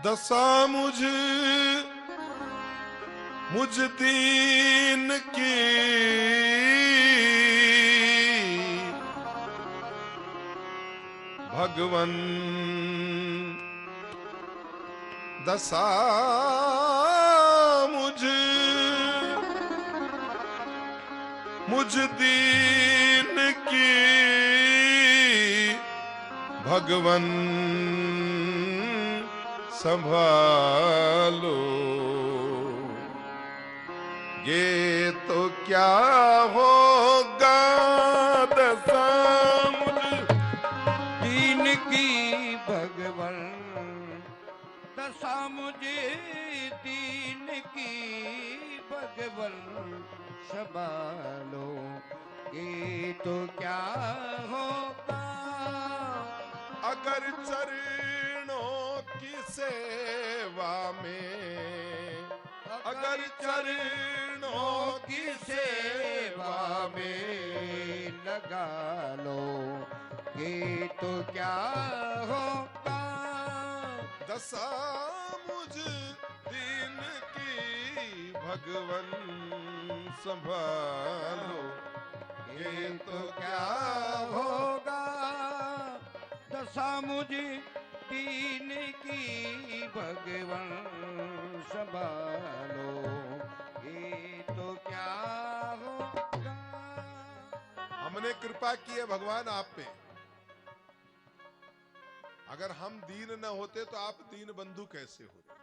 दशा मुझ दीन की भगवन दशा मुझ दीन की भगवन संभालो। ये तो क्या होगा दशा मुझ दीन की भगवन दशा मुझे दीन की भगवन संभालो। ये तो क्या होगा अगर चरणों की सेवा में, अगर चरणों की सेवा में लगा लो। ये तो क्या होगा दशा मुझ दीन की भगवन संभालो। ये तो क्या होगा दशा मुझे दीन की भगवन संभालो। ये तो क्या होगा। हमने कृपा की है भगवान आप पे। अगर हम दीन न होते तो आप दीन बंधु कैसे होते?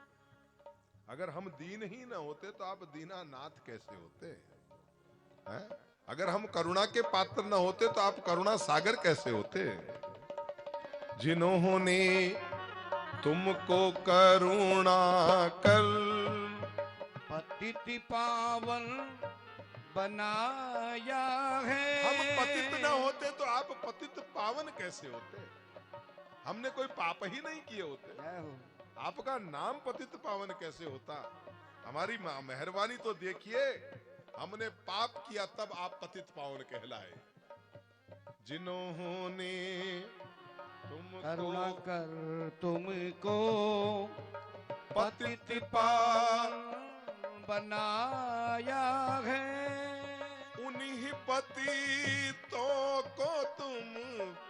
अगर हम दीन ही न होते तो आप दीनानाथ कैसे होते हैं? अगर हम करुणा के पात्र न होते तो आप करुणा सागर कैसे होते? जिन्होंने तुमको करुणा कर पतित पावन बनाया है। हम पतित न होते तो आप पतित पावन कैसे होते? हमने कोई पाप ही नहीं किए होते, आपका नाम पतित पावन कैसे होता? हमारी मेहरबानी तो देखिए, हमने पाप किया तब आप पतित पावन कहलाए। जिन्होंने करुणा कर तुमको पतित पावन बनाया है। उन्हीं पतितों को तुम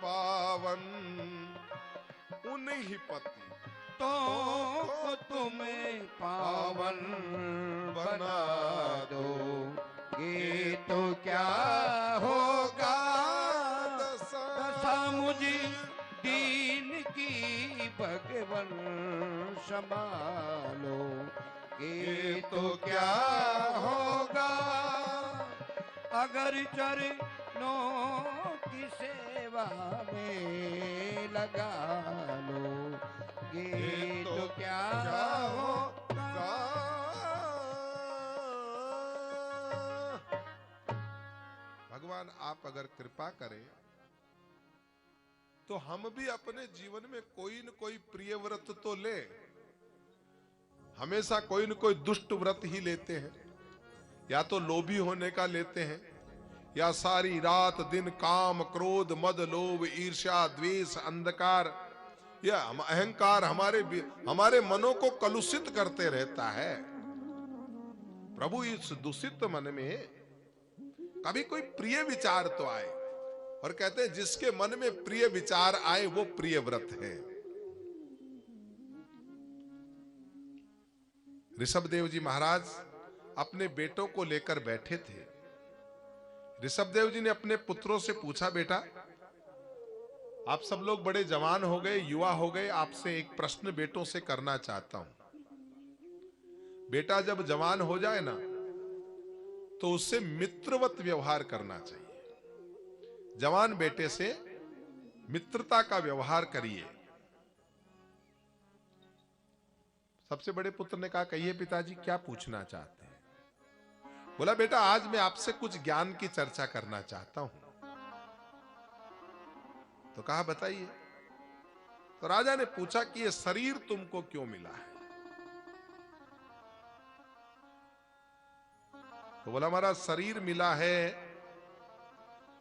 पावन, उन्हीं पतितों को तुम्हें पावन बना दो। ये तो क्या होगा दशा मुझे दीन की भगवन संभालो। ये तो क्या होगा अगर चरणों की सेवा में लगा लो। ये तो क्या होगा। भगवान आप अगर कृपा करें तो हम भी अपने जीवन में कोई न कोई प्रिय व्रत तो ले। हमेशा कोई न कोई दुष्ट व्रत ही लेते हैं, या तो लोभी होने का लेते हैं, या सारी रात दिन काम क्रोध मद लोभ ईर्ष्या द्वेष अंधकार या अहंकार हमारे मनों को कलुषित करते रहता है। प्रभु इस दूषित मन में कभी कोई प्रिय विचार तो आए, और कहते हैं जिसके मन में प्रिय विचार आए वो प्रिय व्रत है। ऋषभदेव जी महाराज अपने बेटों को लेकर बैठे थे। ऋषभदेव जी ने अपने पुत्रों से पूछा, बेटा आप सब लोग बड़े जवान हो गए, युवा हो गए, आपसे एक प्रश्न बेटों से करना चाहता हूं। बेटा जब जवान हो जाए ना तो उससे मित्रवत व्यवहार करना चाहिए। जवान बेटे से मित्रता का व्यवहार करिए। सबसे बड़े पुत्र ने कहा, कहिए पिताजी क्या पूछना चाहते हैं? बोला, बेटा आज मैं आपसे कुछ ज्ञान की चर्चा करना चाहता हूं। तो कहा बताइए। तो राजा ने पूछा कि ये शरीर तुमको क्यों मिला है? तो बोला, हमारा शरीर मिला है,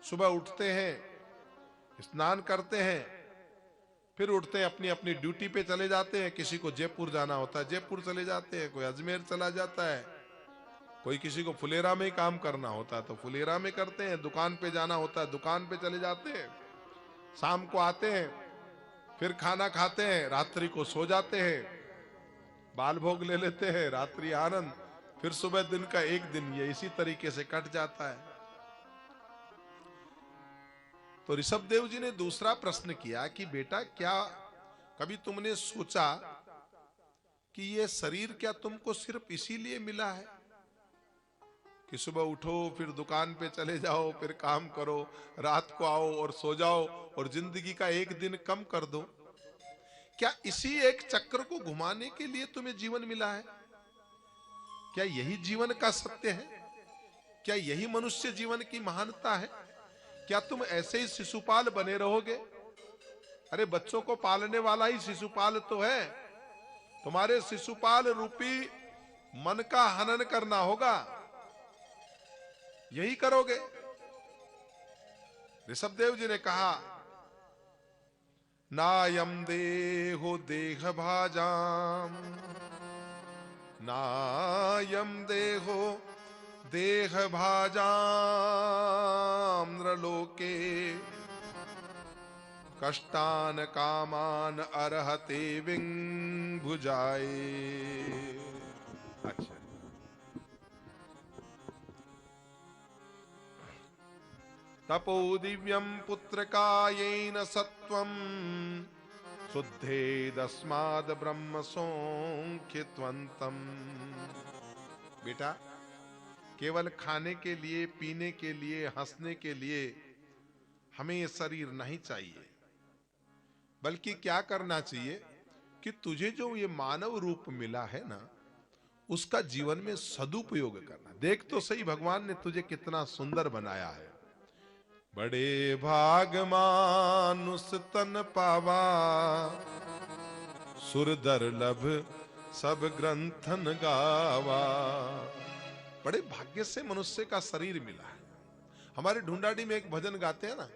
सुबह उठते हैं, स्नान करते हैं, फिर उठते हैं, अपनी अपनी ड्यूटी पे चले जाते हैं। किसी को जयपुर जाना होता है जयपुर चले जाते हैं, कोई अजमेर चला जाता है, कोई किसी को फुलेरा में ही काम करना होता है तो फुलेरा में करते हैं, दुकान पे जाना होता है दुकान पे चले जाते हैं, शाम को आते हैं, फिर खाना खाते हैं, रात्रि को सो जाते हैं, बाल भोग ले लेते हैं, रात्रि आनंद, फिर सुबह दिन का एक दिन ये इसी तरीके से कट जाता है। तो ऋषभ देव जी ने दूसरा प्रश्न किया कि बेटा क्या कभी तुमने सोचा कि ये शरीर क्या तुमको सिर्फ इसीलिए मिला है कि सुबह उठो फिर दुकान पे चले जाओ फिर काम करो, रात को आओ और सो जाओ और जिंदगी का एक दिन कम कर दो? क्या इसी एक चक्र को घुमाने के लिए तुम्हें जीवन मिला है? क्या यही जीवन का सत्य है? क्या यही मनुष्य जीवन की महानता है? क्या तुम ऐसे ही शिशुपाल बने रहोगे? अरे बच्चों को पालने वाला ही शिशुपाल तो है। तुम्हारे शिशुपाल रूपी मन का हनन करना होगा, यही करोगे? ऋषभ देव जी ने कहा नायम देहो देह भाजाम, नायम देहो देह भाजाम नृलोके कष्टान कामान अर्हते विंग भुजाए। अच्छा, तपो दिव्यम पुत्र कायेन सत्वम शुद्धे दस्माद ब्रह्म सौख्यत्वंतम। बेटा केवल खाने के लिए, पीने के लिए, हंसने के लिए हमें ये शरीर नहीं चाहिए, बल्कि क्या करना चाहिए कि तुझे जो ये मानव रूप मिला है ना, उसका जीवन में सदुपयोग करना। देख तो सही भगवान ने तुझे कितना सुंदर बनाया है। बड़े भाग मानुष तन पावा, सुर दुर्लभ सब ग्रंथन गावा। बड़े भाग्य से मनुष्य का शरीर मिला है। हमारे ढूंढाड़ी में एक भजन गाते हैं ना,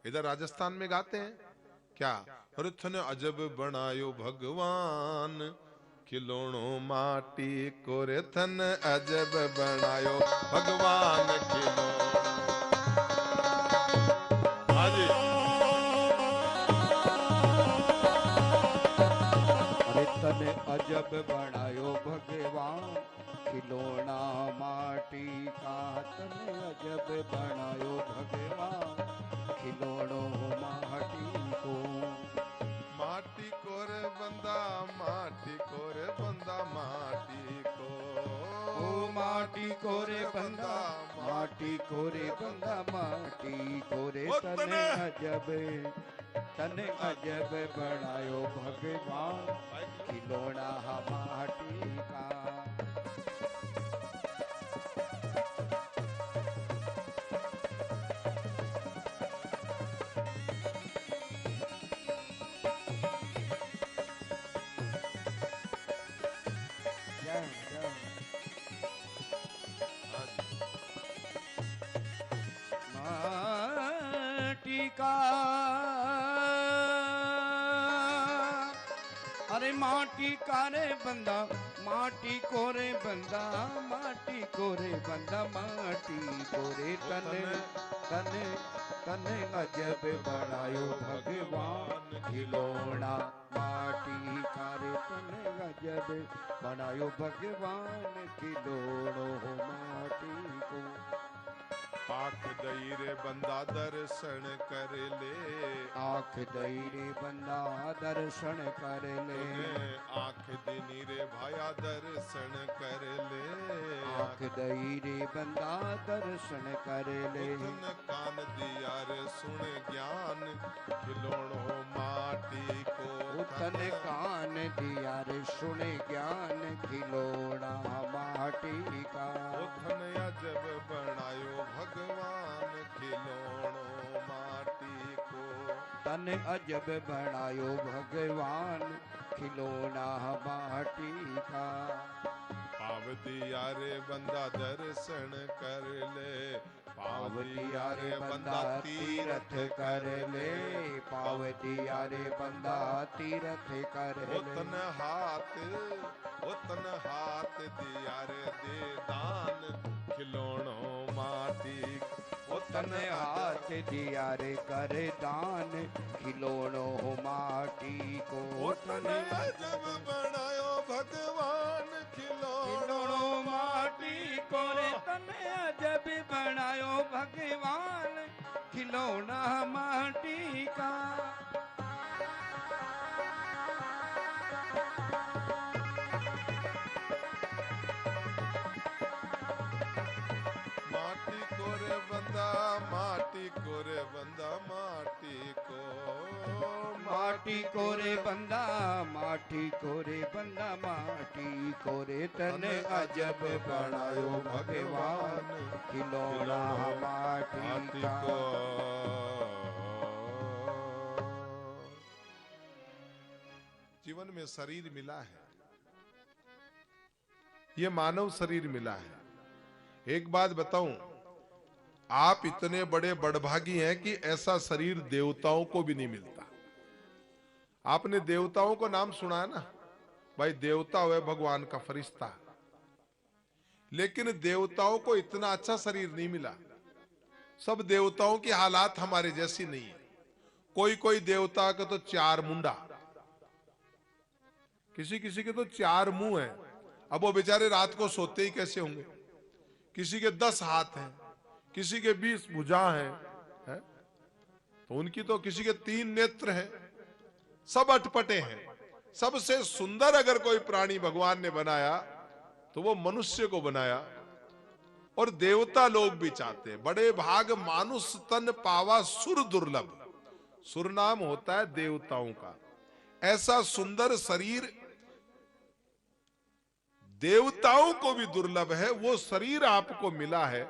इधर राजस्थान में गाते हैं क्या, रथन अजब बनायो भगवान, खिलौनो माटी को रथन अजब बनायो भगवान खिलौनो। तन अजब बनायो भगवान, खिलौना माटी का। तन अजब बनायो भगवान, खिलौनो माटी को। माटी को रे बंदा, माटी को रे बंदा, माटी को। ओ माटी को रे बंदा, माटी को रे बंदा, माटी को रे। तन अजब, तन अजब बनायो भगवान, खिलौना माटी का। माटी का, अरे माटी का रे बंदा, माटी को रे बंदा, माटी को रे बंदा, माटी को रे। तन तन तन अजब बनायो भगवान, खिलौना माटी का रे। तन अजब बनायो भगवान, खिलौनो माटी को। आँख दई रे बंदा दर्शन कर ले, आँख दई रे बंदा दर्शन कर ले। आँख दीनी रे भाया दर्शन कर ले, आँख दई रे बंदा दर्शन कर ले। उठन कान दिया रे सुन ज्ञान, खिलौनो माटी को। उठन कान दिया रे सुन ज्ञान, खिलौना माटी का। उठन अजब बनायो भगवान, खिलौनो माटी को। तन अजब बनायो भगवान, खिलौना माटी का। पाव दिया रे बंदा दर्शन कर ले, पाव दिया रे बंदा तीरथ कर ले, पाव दिया रे बंदा तीरथ कर ले। वो तन हाथ दिया रे दे दान, खिलौनो माटी वो तन हाथ दिया रे कर दान, खिलौनो माटी को। वो तन जब बनायो भगवान, खिलौनो माटी को रे तन जब बनायो भगवान, खिलौना माटी का। माटी को रे बंदा, माटी को रे बंदा, माटी को, माटी को रे बंदा, माटी को रे बंदा, माटी को रे तन अजब बनायो भगवान, खिलौना माटी को। जीवन में शरीर मिला है, ये मानव शरीर मिला है। एक बात बताऊं, आप इतने बड़े बड़भागी हैं कि ऐसा शरीर देवताओं को भी नहीं मिलता। आपने देवताओं को नाम सुना है ना, भाई देवता हुए भगवान का फरिश्ता, लेकिन देवताओं को इतना अच्छा शरीर नहीं मिला। सब देवताओं की हालात हमारे जैसी नहीं है। कोई कोई देवता के तो 4 मुंडा, किसी किसी के तो 4 मुंह हैं। अब वो बेचारे रात को सोते ही कैसे होंगे। किसी के 10 हाथ हैं, किसी के 20 भुजा हैं, है? तो उनकी तो किसी के 3 नेत्र हैं। सब अटपटे हैं। सबसे सुंदर अगर कोई प्राणी भगवान ने बनाया तो वो मनुष्य को बनाया। और देवता लोग भी चाहते हैं, बड़े भाग मानुष तन पावा सुर दुर्लभ। सुर नाम होता है देवताओं का। ऐसा सुंदर शरीर देवताओं को भी दुर्लभ है। वो शरीर आपको मिला है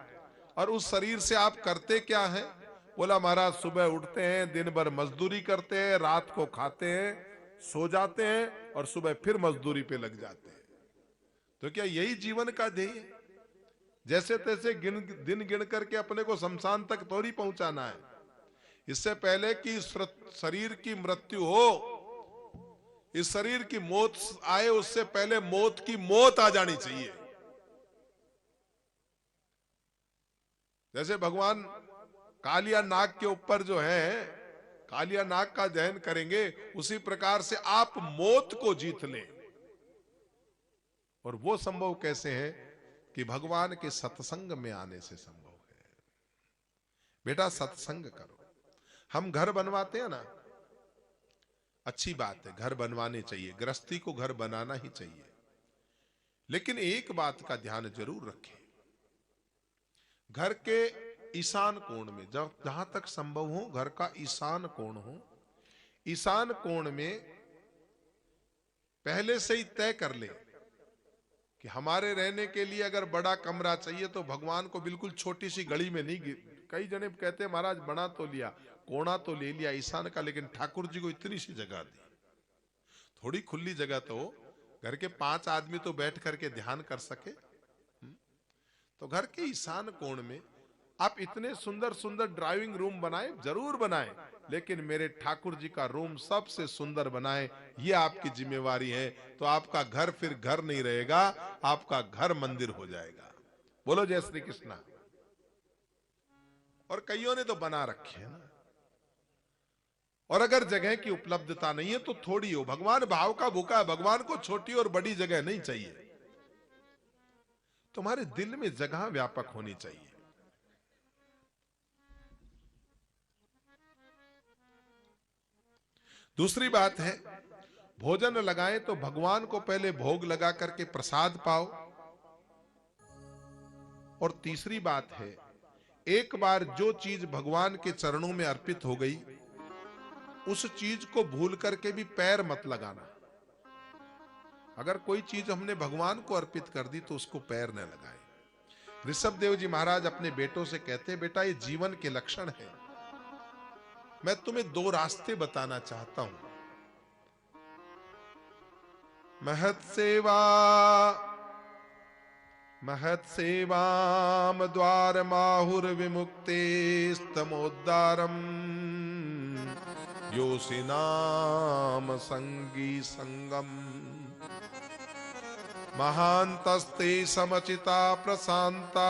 और उस शरीर से आप करते क्या हैं? बोला महाराज सुबह उठते हैं, दिन भर मजदूरी करते हैं, रात को खाते हैं, सो जाते हैं और सुबह फिर मजदूरी पे लग जाते हैं। तो क्या यही जीवन का ध्येय? जैसे तैसे दिन गिन करके अपने को शमशान तक थोड़ी पहुंचाना है। इससे पहले कि शरीर की मृत्यु हो, इस शरीर की मौत आए, उससे पहले मौत की मौत आ जानी चाहिए। जैसे भगवान कालिया नाग के ऊपर जो है, कालिया नाग का दहन करेंगे, उसी प्रकार से आप मौत को जीत लें। और वो संभव कैसे है? कि भगवान के सत्संग में आने से संभव है। बेटा सत्संग करो। हम घर बनवाते हैं ना, अच्छी बात है, घर बनवाने चाहिए, गृहस्थी को घर बनाना ही चाहिए। लेकिन एक बात का ध्यान जरूर रखें, घर के ईशान कोण में, जहां तक संभव हो घर का ईशान कोण हो। ईशान कोण में पहले से ही तय कर ले कि हमारे रहने के लिए अगर बड़ा कमरा चाहिए तो भगवान को बिल्कुल छोटी सी गली में नहीं। कई जने कहते हैं महाराज बना तो लिया, कोना तो ले लिया ईशान का, लेकिन ठाकुर जी को इतनी सी जगह दी। थोड़ी खुली जगह तो घर के 5 आदमी तो बैठ करके ध्यान कर सके। तो घर के ईशान कोण में आप इतने सुंदर सुंदर ड्राइविंग रूम बनाए, जरूर बनाए, लेकिन मेरे ठाकुर जी का रूम सबसे सुंदर बनाए, ये आपकी जिम्मेवारी है। तो आपका घर फिर घर नहीं रहेगा, आपका घर मंदिर हो जाएगा। बोलो जय श्री कृष्णा। और कईयों ने तो बना रखे हैं ना। और अगर जगह की उपलब्धता नहीं है तो थोड़ी हो। भगवान भाव का भूखा है, भगवान को छोटी और बड़ी जगह नहीं चाहिए। तुम्हारे दिल में जगह व्यापक होनी चाहिए। दूसरी बात है, भोजन लगाएं तो भगवान को पहले भोग लगा करके प्रसाद पाओ। और तीसरी बात है, एक बार जो चीज भगवान के चरणों में अर्पित हो गई, उस चीज को भूल करके भी पैर मत लगाना। अगर कोई चीज हमने भगवान को अर्पित कर दी तो उसको पैर न लगाए। ऋषभ देव जी महाराज अपने बेटों से कहते, बेटा ये जीवन के लक्षण है। मैं तुम्हें 2 रास्ते बताना चाहता हूं। महत सेवा महत सेवाम द्वार माहुर विमुक्ते स्तमोद्दारम योसिनाम संगी संगम महांतस्ते समचिता प्रशांता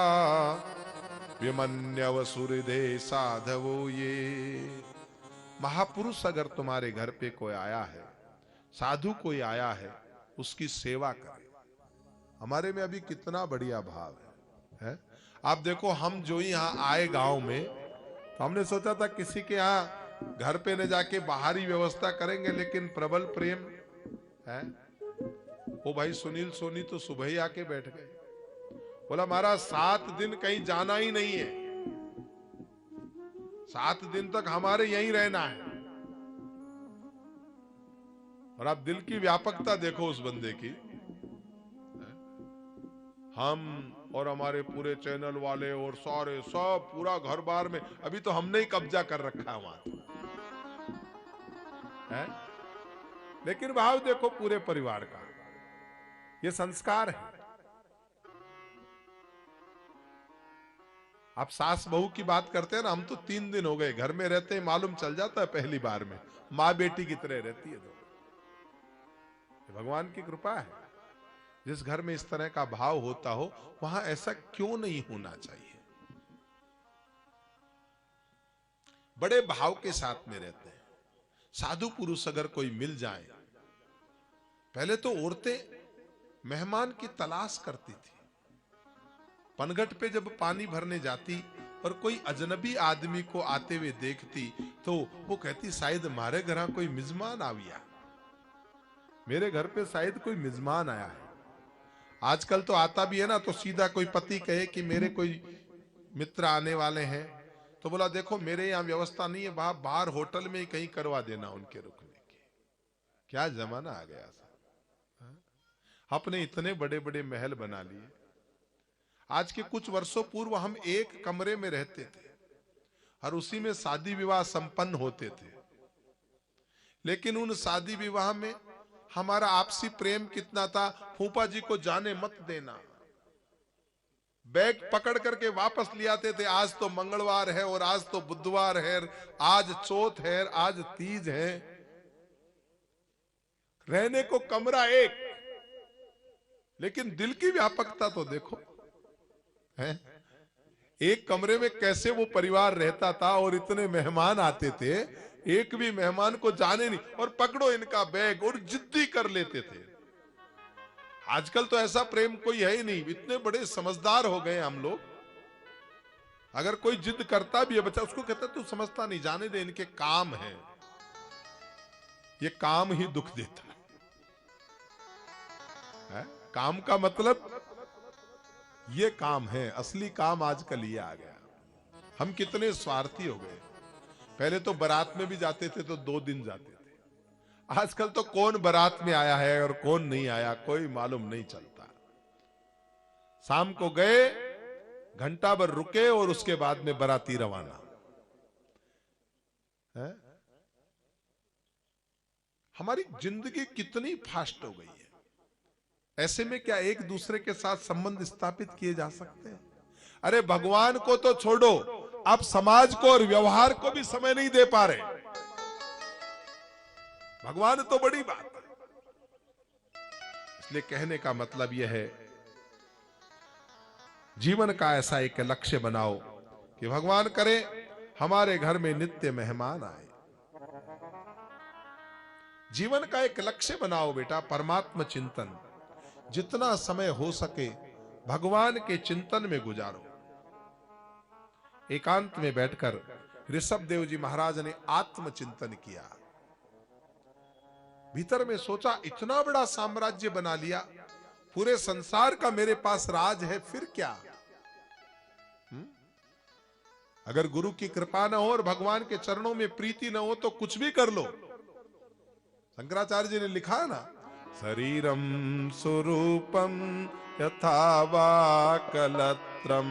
विमन्यव सुहृदे साधवो ये। महापुरुष अगर तुम्हारे घर पे कोई आया है, साधु कोई आया है, उसकी सेवा करे। हमारे में अभी कितना बढ़िया भाव है? आप देखो, हम जो यहाँ आए गांव में, तो हमने सोचा था किसी के यहाँ घर पे न जाके बाहरी व्यवस्था करेंगे, लेकिन प्रबल प्रेम है। वो भाई सुनील सोनी तो सुबह ही आके बैठ गए, बोला महाराज 7 दिन कहीं जाना ही नहीं है, 7 दिन तक हमारे यहीं रहना है। और आप दिल की व्यापकता देखो उस बंदे की। हम और हमारे पूरे चैनल वाले और सारे सब पूरा घर बार में, अभी तो हमने ही कब्जा कर रखा है वहां है? लेकिन भाव देखो पूरे परिवार का, ये संस्कार है। आप सास बहू की बात करते हैं ना, हम तो 3 दिन हो गए घर में रहते हैं, मालूम चल जाता है पहली बार में, माँ बेटी की तरह रहती है। तो भगवान की कृपा है। जिस घर में इस तरह का भाव होता हो, वहां ऐसा क्यों नहीं होना चाहिए? बड़े भाव के साथ में रहते हैं। साधु पुरुष अगर कोई मिल जाए, पहले तो औरतें मेहमान की तलाश करती थी। पनघट पे जब पानी भरने जाती और कोई अजनबी आदमी को आते हुए देखती, तो वो कहती शायद हमारे घर कोई मिजमान आविया, मेरे घर पे शायद कोई मिजमान आया है। आजकल तो आता भी है ना, तो सीधा कोई पति कहे कि मेरे कोई मित्र आने वाले हैं, तो बोला देखो मेरे यहाँ व्यवस्था नहीं है, बाहर होटल में ही कहीं करवा देना उनके रुकने की। क्या जमाना आ गया सर, अपने इतने बड़े बड़े महल बना लिए। आज के कुछ वर्षों पूर्व हम एक कमरे में रहते थे और उसी में शादी विवाह संपन्न होते थे, लेकिन उन शादी विवाह में हमारा आपसी प्रेम कितना था, फूफा जी को जाने मत देना, बैग पकड़ करके वापस ले आते थे। आज तो मंगलवार है और आज तो बुधवार है, आज चौथ है, आज तीज है, रहने को कमरा एक, लेकिन दिल की व्यापकता तो देखो है। एक कमरे में कैसे वो परिवार रहता था और इतने मेहमान आते थे, एक भी मेहमान को जाने नहीं, और पकड़ो इनका बैग और जिद्दी कर लेते थे। आजकल तो ऐसा प्रेम कोई है ही नहीं, इतने बड़े समझदार हो गए हम लोग। अगर कोई जिद करता भी है बच्चा, उसको कहता तू समझता नहीं, जाने दे, इनके काम है, ये काम ही दुख देता है? काम का मतलब ये काम है, असली काम आजकल ये आ गया। हम कितने स्वार्थी हो गए। पहले तो बारात में भी जाते थे तो 2 दिन जाते थे, आजकल तो कौन बारात में आया है और कौन नहीं आया कोई मालूम नहीं चलता। शाम को गए, घंटा भर रुके और उसके बाद में बाराती रवाना है। हमारी जिंदगी कितनी फास्ट हो गई है। ऐसे में क्या एक दूसरे के साथ संबंध स्थापित किए जा सकते हैं? अरे भगवान को तो छोड़ो, आप समाज को और व्यवहार को भी समय नहीं दे पा रहे। भगवान तो बड़ी बात है। इसलिए कहने का मतलब यह है, जीवन का ऐसा एक लक्ष्य बनाओ कि भगवान करे हमारे घर में नित्य मेहमान आए। जीवन का एक लक्ष्य बनाओ बेटा, परमात्मा चिंतन। जितना समय हो सके भगवान के चिंतन में गुजारो। एकांत में बैठकर ऋषभ देव जी महाराज ने आत्मचिंतन किया। भीतर में सोचा इतना बड़ा साम्राज्य बना लिया, पूरे संसार का मेरे पास राज है, फिर क्या? अगर गुरु की कृपा न हो और भगवान के चरणों में प्रीति न हो तो कुछ भी कर लो। शंकराचार्य जी ने लिखा है ना, शरीरम स्वरूपम यथा वा कलत्रम,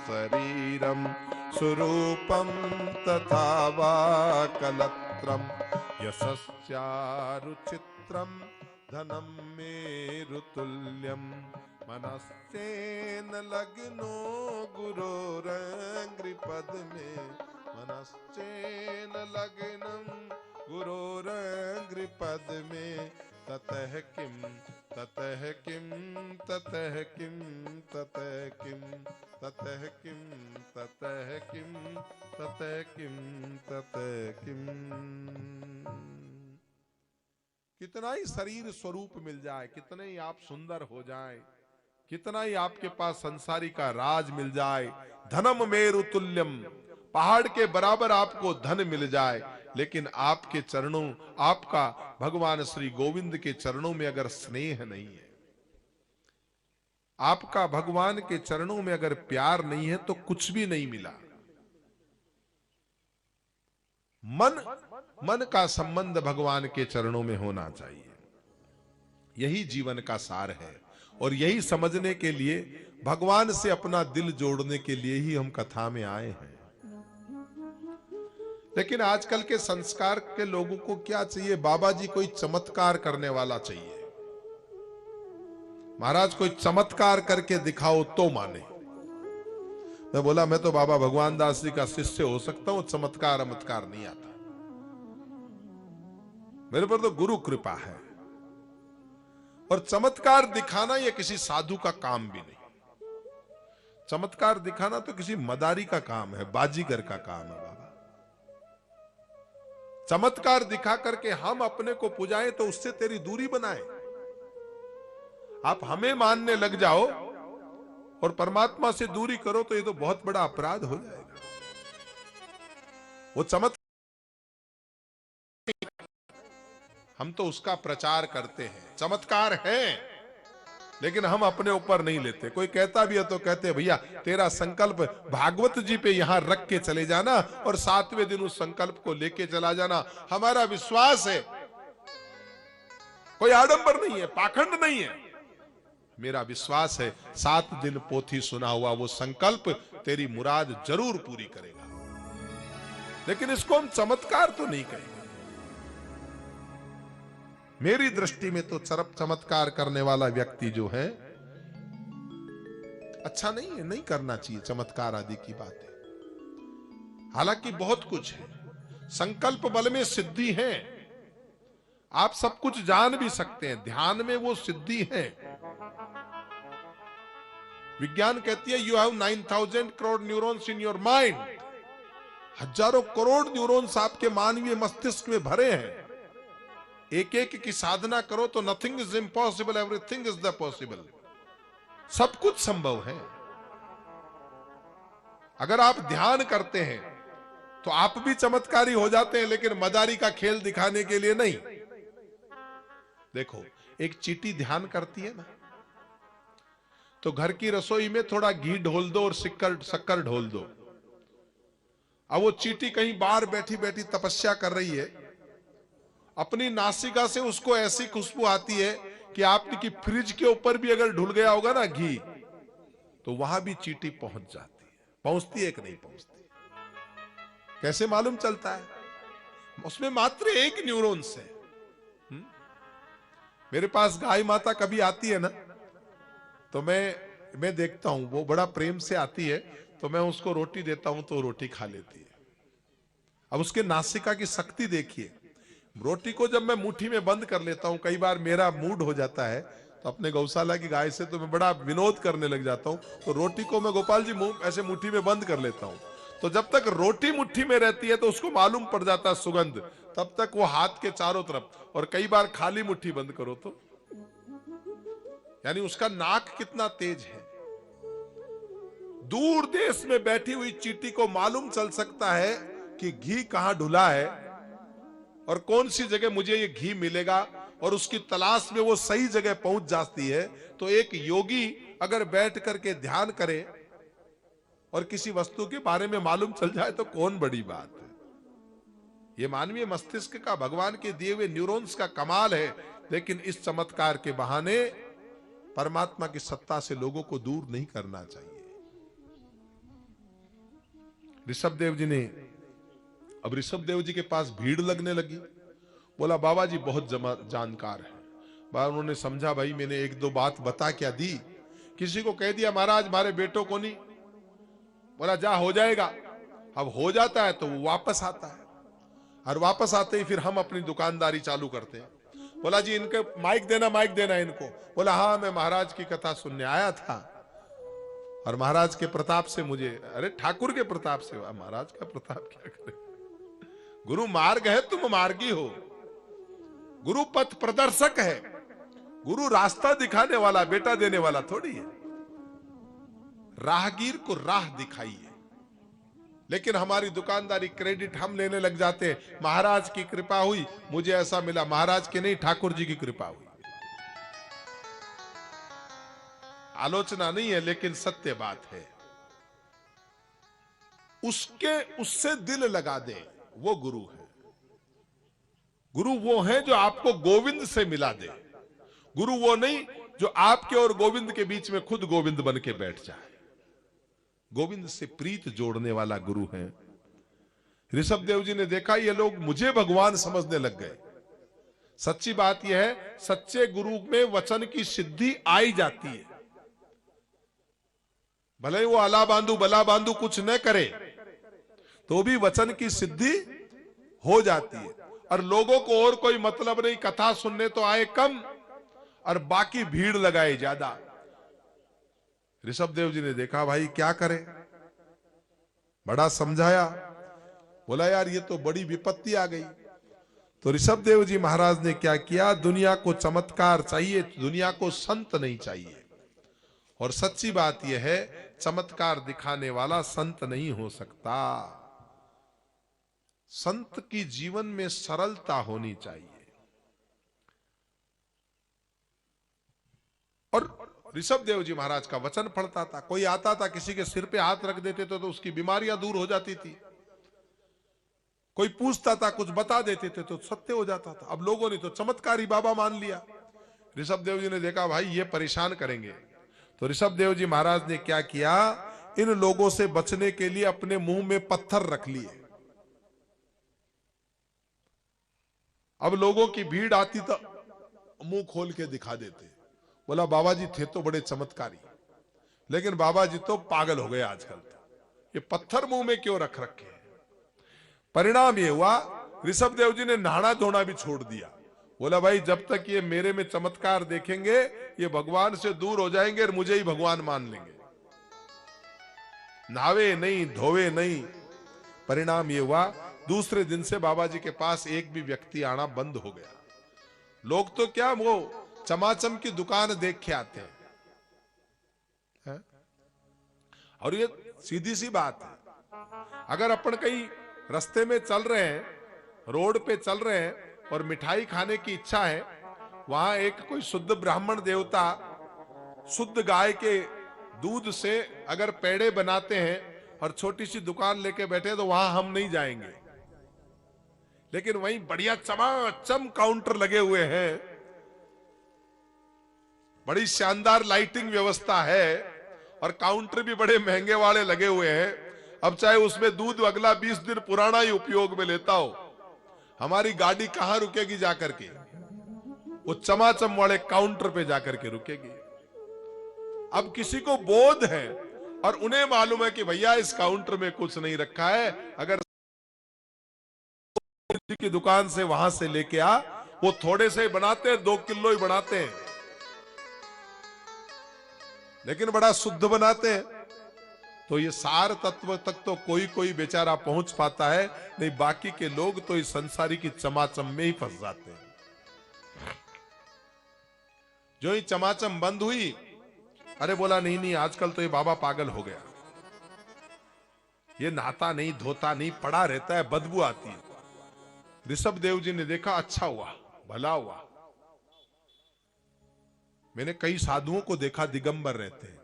शरीरम स्वरूपम तथा वा कलत्रम, यशस्यारुचित्रम धनम मेरुतुल्यम मनश्चेन लग्नो गुरोरंघ्रिपद में, मनश्चेन लग्नम गुरोरंघ्रिपद में, ततः किम ततः किम ततः किम ततः किम ततः किम ततः किम ततः किम ततः किम। कितना ही शरीर स्वरूप मिल जाए, कितने ही आप सुंदर हो जाएं, कितना ही आपके पास संसारी का राज मिल जाए, धनम मेरु तुल्यम, पहाड़ के बराबर आपको धन मिल जाए, लेकिन आपके चरणों, आपका भगवान श्री गोविंद के चरणों में अगर स्नेह नहीं है, आपका भगवान के चरणों में अगर प्यार नहीं है, तो कुछ भी नहीं मिला। मन का संबंध भगवान के चरणों में होना चाहिए। यही जीवन का सार है, और यही समझने के लिए, भगवान से अपना दिल जोड़ने के लिए ही हम कथा में आए हैं। लेकिन आजकल के संस्कार के लोगों को क्या चाहिए? बाबा जी कोई चमत्कार करने वाला चाहिए। महाराज कोई चमत्कार करके दिखाओ तो माने। मैं बोला, मैं तो बाबा भगवान दास जी का शिष्य हो सकता हूं, चमत्कार अमत्कार नहीं आता, मेरे पर तो गुरु कृपा है। और चमत्कार दिखाना यह किसी साधु का काम भी नहीं। चमत्कार दिखाना तो किसी मदारी का काम है, बाजीगर का काम है। बाबा चमत्कार दिखा करके हम अपने को पुजाएं तो उससे तेरी दूरी बनाए। आप हमें मानने लग जाओ और परमात्मा से दूरी करो तो ये तो बहुत बड़ा अपराध हो जाएगा। वो चमत्कार हम तो उसका प्रचार करते हैं, चमत्कार है, लेकिन हम अपने ऊपर नहीं लेते। कोई कहता भी है तो कहते हैं, भैया तेरा संकल्प भागवत जी पे यहां रख के चले जाना और 7वें दिन उस संकल्प को लेके चला जाना। हमारा विश्वास है, कोई आडंबर नहीं है, पाखंड नहीं है। मेरा विश्वास है 7 दिन पोथी सुना हुआ वो संकल्प तेरी मुराद जरूर पूरी करेगा। लेकिन इसको हम चमत्कार तो नहीं कहेंगे। मेरी दृष्टि में तो चमत्कार करने वाला व्यक्ति जो है अच्छा नहीं है, नहीं करना चाहिए चमत्कार आदि की बातें। हालांकि बहुत कुछ है, संकल्प बल में सिद्धि है, आप सब कुछ जान भी सकते हैं, ध्यान में वो सिद्धि है। विज्ञान कहती है you have 9000 crore neurons in your mind. हजारों करोड़ न्यूरॉन्स आपके मानवीय मस्तिष्क में भरे हैं। एक एक की साधना करो तो nothing is impossible, everything is the possible. सब कुछ संभव है। अगर आप ध्यान करते हैं तो आप भी चमत्कारी हो जाते हैं, लेकिन मदारी का खेल दिखाने के लिए नहीं। देखो, एक चींटी ध्यान करती है ना, तो घर की रसोई में थोड़ा घी ढोल दो और शक्कर ढोल दो। अब वो चींटी कहीं बाहर बैठी बैठी तपस्या कर रही है, अपनी नासिका से उसको ऐसी खुशबू आती है कि आपकी फ्रिज के ऊपर भी अगर ढुल गया होगा ना घी, तो वहां भी चींटी पहुंच जाती है। पहुंचती है कि नहीं पहुंचती? कैसे मालूम चलता है? उसमें मात्र एक न्यूरॉन्स है। मेरे पास गाय माता कभी आती है ना, तो मैं देखता हूं, वो बड़ा प्रेम से आती है, तो मैं उसको रोटी देता हूं तो रोटी खा लेती है। अब उसके नासिका की शक्ति देखिए। रोटी को जब मैं मुट्ठी में बंद कर लेता हूं, कई बार मेरा मूड हो जाता है तो अपने गौशाला की गाय से तो मैं बड़ा विनोद करने लग जाता हूं, तो रोटी को मैं गोपाल जी ऐसे मुट्ठी में बंद कर लेता हूं। तो जब तक रोटी मुट्ठी में रहती है तो उसको मालूम पड़ जाता है सुगंध, तब तक वो हाथ के चारों तरफ, और कई बार खाली मुट्ठी बंद करो तो, यानी उसका नाक कितना तेज है। दूर देश में बैठी हुई चींटी को मालूम चल सकता है कि घी कहां ढुला है और कौन सी जगह मुझे ये घी मिलेगा, और उसकी तलाश में वो सही जगह पहुंच जाती है। तो एक योगी अगर बैठ करके ध्यान करे और किसी वस्तु के बारे में मालूम चल जाए तो कौन बड़ी बात है। ये मानवीय मस्तिष्क का, भगवान के दिए हुए न्यूरॉन्स का कमाल है। लेकिन इस चमत्कार के बहाने परमात्मा की सत्ता से लोगों को दूर नहीं करना चाहिए। ऋषभदेव जी ने, अब ऋषभदेव जी के पास भीड़ लगने लगी। बोला बाबा जी बहुत जानकार है, बार उन्होंने समझा, भाई मैंने एक दो बात बता क्या दी, किसी को कह दिया महाराज हमारे बेटों को नहीं, बोला जा हो जाएगा। अब हो जाता है तो वो वापस आता है, और वापस आते ही फिर हम अपनी दुकानदारी चालू करते हैं। बोला जी इनके माइक देना इनको। बोला हाँ मैं महाराज की कथा सुनने आया था, और महाराज के प्रताप से मुझे, अरे ठाकुर के प्रताप से, महाराज का प्रताप क्या करे, गुरु मार्ग है, तुम मार्गी हो, गुरु पथ प्रदर्शक है, गुरु रास्ता दिखाने वाला, बेटा देने वाला थोड़ी है। राहगीर को राह दिखाइए। लेकिन हमारी दुकानदारी, क्रेडिट हम लेने लग जाते हैं, महाराज की कृपा हुई, मुझे ऐसा मिला, महाराज की नहीं ठाकुर जी की कृपा हुई। आलोचना नहीं है लेकिन सत्य बात है। उससे दिल लगा दे, वो गुरु है। गुरु वो है जो आपको गोविंद से मिला दे। गुरु वो नहीं जो आपके और गोविंद के बीच में खुद गोविंद बन के बैठ जाए। गोविंद से प्रीत जोड़ने वाला गुरु है। ऋषभ देव जी ने देखा ये लोग मुझे भगवान समझने लग गए। सच्ची बात यह है, सच्चे गुरु में वचन की सिद्धि आई जाती है। भले वो आला बांधू बला बांधू कुछ न करे तो भी वचन की सिद्धि हो जाती है। और लोगों को और कोई मतलब नहीं, कथा सुनने तो आए कम और बाकी भीड़ लगाए ज्यादा। ऋषभ देव जी ने देखा भाई क्या करें, बड़ा समझाया, बोला यार ये तो बड़ी विपत्ति आ गई। तो ऋषभ देव जी महाराज ने क्या किया, दुनिया को चमत्कार चाहिए, दुनिया को संत नहीं चाहिए। और सच्ची बात यह है, चमत्कार दिखाने वाला संत नहीं हो सकता। संत की जीवन में सरलता होनी चाहिए। और ऋषभ देव जी महाराज का वचन पढ़ता था, कोई आता था किसी के सिर पे हाथ रख देते तो उसकी बीमारियां दूर हो जाती थी। कोई पूछता था कुछ बता देते थे तो सत्य हो जाता था। अब लोगों ने तो चमत्कारी बाबा मान लिया। ऋषभ देव जी ने देखा भाई ये परेशान करेंगे, तो ऋषभ देव जी महाराज ने क्या किया, इन लोगों से बचने के लिए अपने मुंह में पत्थर रख लिए। अब लोगों की भीड़ आती तो मुंह खोल के दिखा देते। बोला बाबा जी थे तो बड़े चमत्कारी, लेकिन बाबा जी तो पागल हो गए आजकल, ये पत्थर मुंह में क्यों रख रखे हैं। परिणाम ये हुआ ऋषभ देव जी ने नहाना धोना भी छोड़ दिया। बोला भाई जब तक ये मेरे में चमत्कार देखेंगे ये भगवान से दूर हो जाएंगे और मुझे ही भगवान मान लेंगे। नहावे नहीं, धोवे नहीं। परिणाम ये हुआ दूसरे दिन से बाबा जी के पास एक भी व्यक्ति आना बंद हो गया। लोग तो क्या वो चमाचम की दुकान देख के आते हैं। और ये सीधी सी बात है, अगर अपन कहीं रास्ते में चल रहे हैं, रोड पे चल रहे हैं और मिठाई खाने की इच्छा है, वहां एक कोई शुद्ध ब्राह्मण देवता शुद्ध गाय के दूध से अगर पेड़े बनाते हैं और छोटी सी दुकान लेके बैठे तो वहां हम नहीं जाएंगे। लेकिन वहीं बढ़िया चमाचम काउंटर लगे हुए हैं, बड़ी शानदार लाइटिंग व्यवस्था है और काउंटर भी बड़े महंगे वाले लगे हुए हैं। अब चाहे उसमें दूध अगला 20 दिन पुराना ही उपयोग में लेता हो, हमारी गाड़ी कहां रुकेगी जाकर के, वो चमाचम वाले काउंटर पे जाकर के रुकेगी। अब किसी को बोध है और उन्हें मालूम है कि भैया इस काउंटर में कुछ नहीं रखा है, अगर की दुकान से वहां से लेके आ, वो थोड़े से बनाते हैं, 2 किलो ही बनाते हैं, लेकिन बड़ा शुद्ध बनाते हैं। तो ये सार तत्व तक तो कोई कोई बेचारा पहुंच पाता है, नहीं बाकी के लोग तो इस संसारी की चमाचम में ही फंस जाते हैं। जो ही चमाचम बंद हुई, अरे बोला नहीं नहीं आजकल तो ये बाबा पागल हो गया, ये नहाता नहीं धोता नहीं, पड़ा रहता है, बदबू आती है। ऋषभ देव जी ने देखा अच्छा हुआ, भला हुआ। मैंने कई साधुओं को देखा दिगंबर रहते हैं,